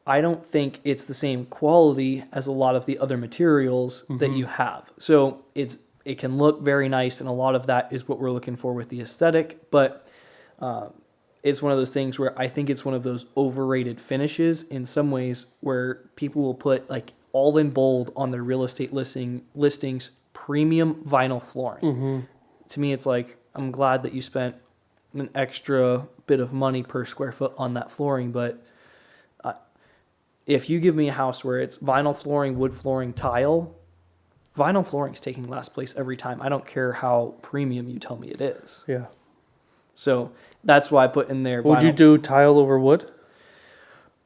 I don't think it's the same quality as a lot of the other materials that you have. So it can look very nice, and a lot of that is what we're looking for with the aesthetic. But it's one of those things where I think it's one of those overrated finishes in some ways, where people will put like all in bold on their real estate listings, premium vinyl flooring. To me, it's like, I'm glad that you spent an extra bit of money per square foot on that flooring, but if you give me a house where it's vinyl flooring, wood flooring, tile, vinyl flooring is taking last place every time. I don't care how premium you tell me it is. Yeah. So that's why I put in there. Would you do tile over wood?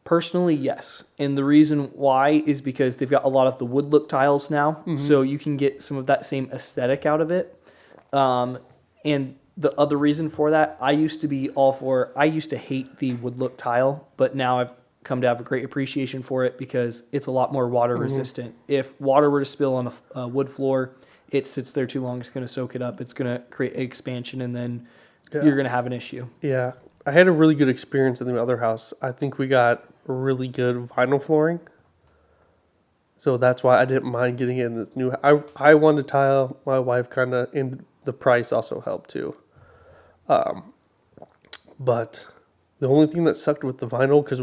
Personally, yes. And the reason why is because they've got a lot of the wood look tiles now. So you can get some of that same aesthetic out of it. And the other reason for that, I used to hate the wood look tile, but now I've come to have a great appreciation for it because it's a lot more water resistant. If water were to spill on a wood floor, it sits there too long, it's going to soak it up, it's going to create expansion, and then you're going to have an issue. Yeah. I had a really good experience in the other house. I think we got really good vinyl flooring. So that's why I didn't mind getting it in this new. I wanted tile. My wife kind of, and the price also helped too. But the only thing that sucked with the vinyl, because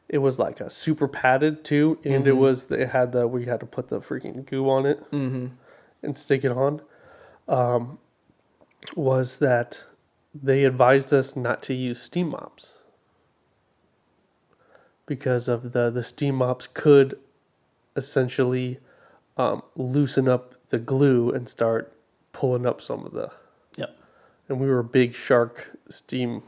it was like a super padded too, and we had to put the freaking goo on it and stick it on. Was that they advised us not to use steam mops because of the steam mops could essentially loosen up the glue and start pulling up some of the. Yep. And we were big shark steam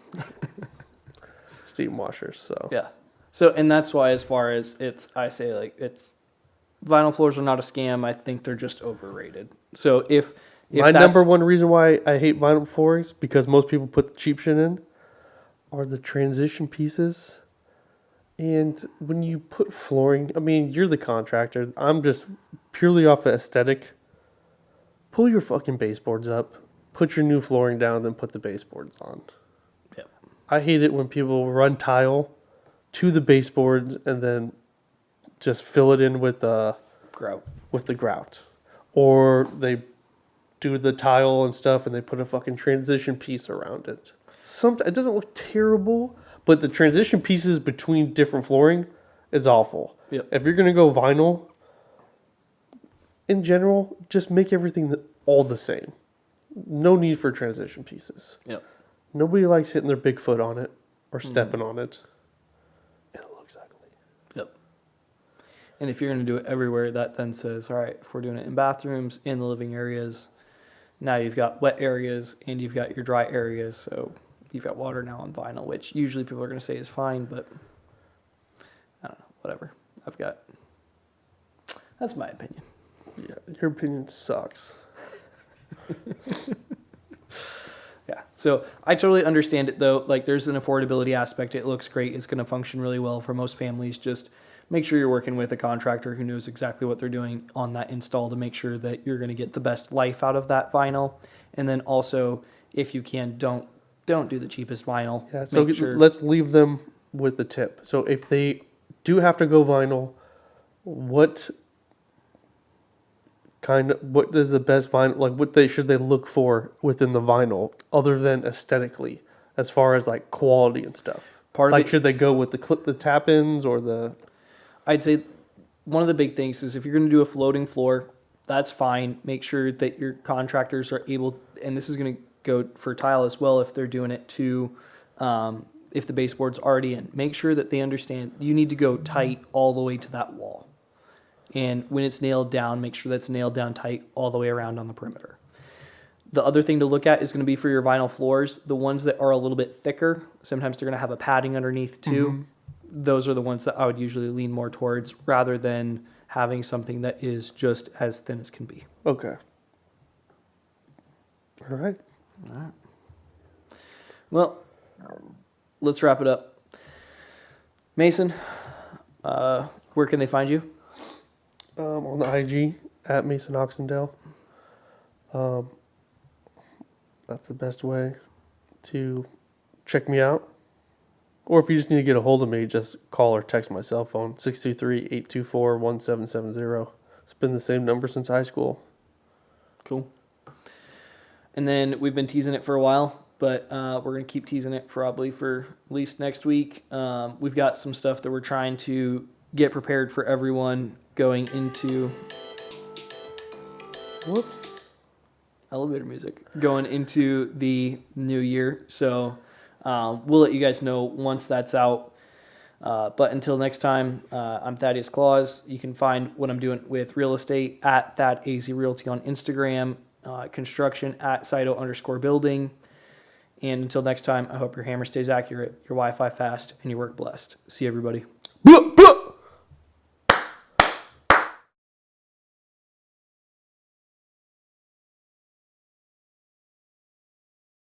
washers, so yeah. So, and that's why, as far as vinyl floors are not a scam. I think they're just overrated. So if my number one reason why I hate vinyl floors, because most people put the cheap shit in, are the transition pieces. And when you put flooring, I mean, you're the contractor. I'm just purely off of aesthetic. Pull your fucking baseboards up, put your new flooring down, then put the baseboards on. Yep. I hate it when people run tile to the baseboards and then just fill it in with the grout. Or they do the tile and stuff and they put a fucking transition piece around it. It doesn't look terrible, but the transition pieces between different flooring is awful. Yep. If you're going to go vinyl, in general, just make everything all the same. No need for transition pieces. Yep. Nobody likes hitting their big foot on it or stepping on it. It'll look ugly. Yep. And if you're going to do it everywhere, that then says, all right, if we're doing it in bathrooms, in the living areas, now you've got wet areas and you've got your dry areas. So you've got water now on vinyl, which usually people are going to say is fine, but I don't know, whatever. That's my opinion. Yeah, your opinion sucks. Yeah. So I totally understand it though. Like, there's an affordability aspect. It looks great. It's going to function really well for most families. Just make sure you're working with a contractor who knows exactly what they're doing on that install to make sure that you're going to get the best life out of that vinyl. And then also, if you can, don't do the cheapest vinyl. Yeah. So let's leave them with the tip. So if they do have to go vinyl, what is the best vinyl? Like, should they look for within the vinyl other than aesthetically, as far as like quality and stuff? Should they go with the tap-ins or the? I'd say one of the big things is if you're going to do a floating floor, that's fine. Make sure that your contractors are able, and this is going to go for tile as well if they're doing it to, if the baseboard's already in. Make sure that they understand you need to go tight all the way to that wall. And when it's nailed down, make sure that's nailed down tight all the way around on the perimeter. The other thing to look at is going to be for your vinyl floors. The ones that are a little bit thicker, sometimes they're going to have a padding underneath too. those are the ones that I would usually lean more towards rather than having something that is just as thin as can be. Okay. All right. All right. Well, let's wrap it up. Mason, where can they find you? On the IG at MasonOxendale. That's the best way to check me out. Or if you just need to get a hold of me, just call or text my cell phone, 623-824-1770. It's been the same number since high school. Cool. And then we've been teasing it for a while, but we're going to keep teasing it probably for at least next week. We've got some stuff that we're trying to get prepared for everyone going into... Whoops. Elevator music. Going into the new year. So we'll let you guys know once that's out. But until next time, I'm Thaddeus Claus. You can find what I'm doing with real estate at ThadAZRealty on Instagram, construction at Cyto_building. And until next time, I hope your hammer stays accurate, your Wi-Fi fast, and your work blessed. See you, everybody.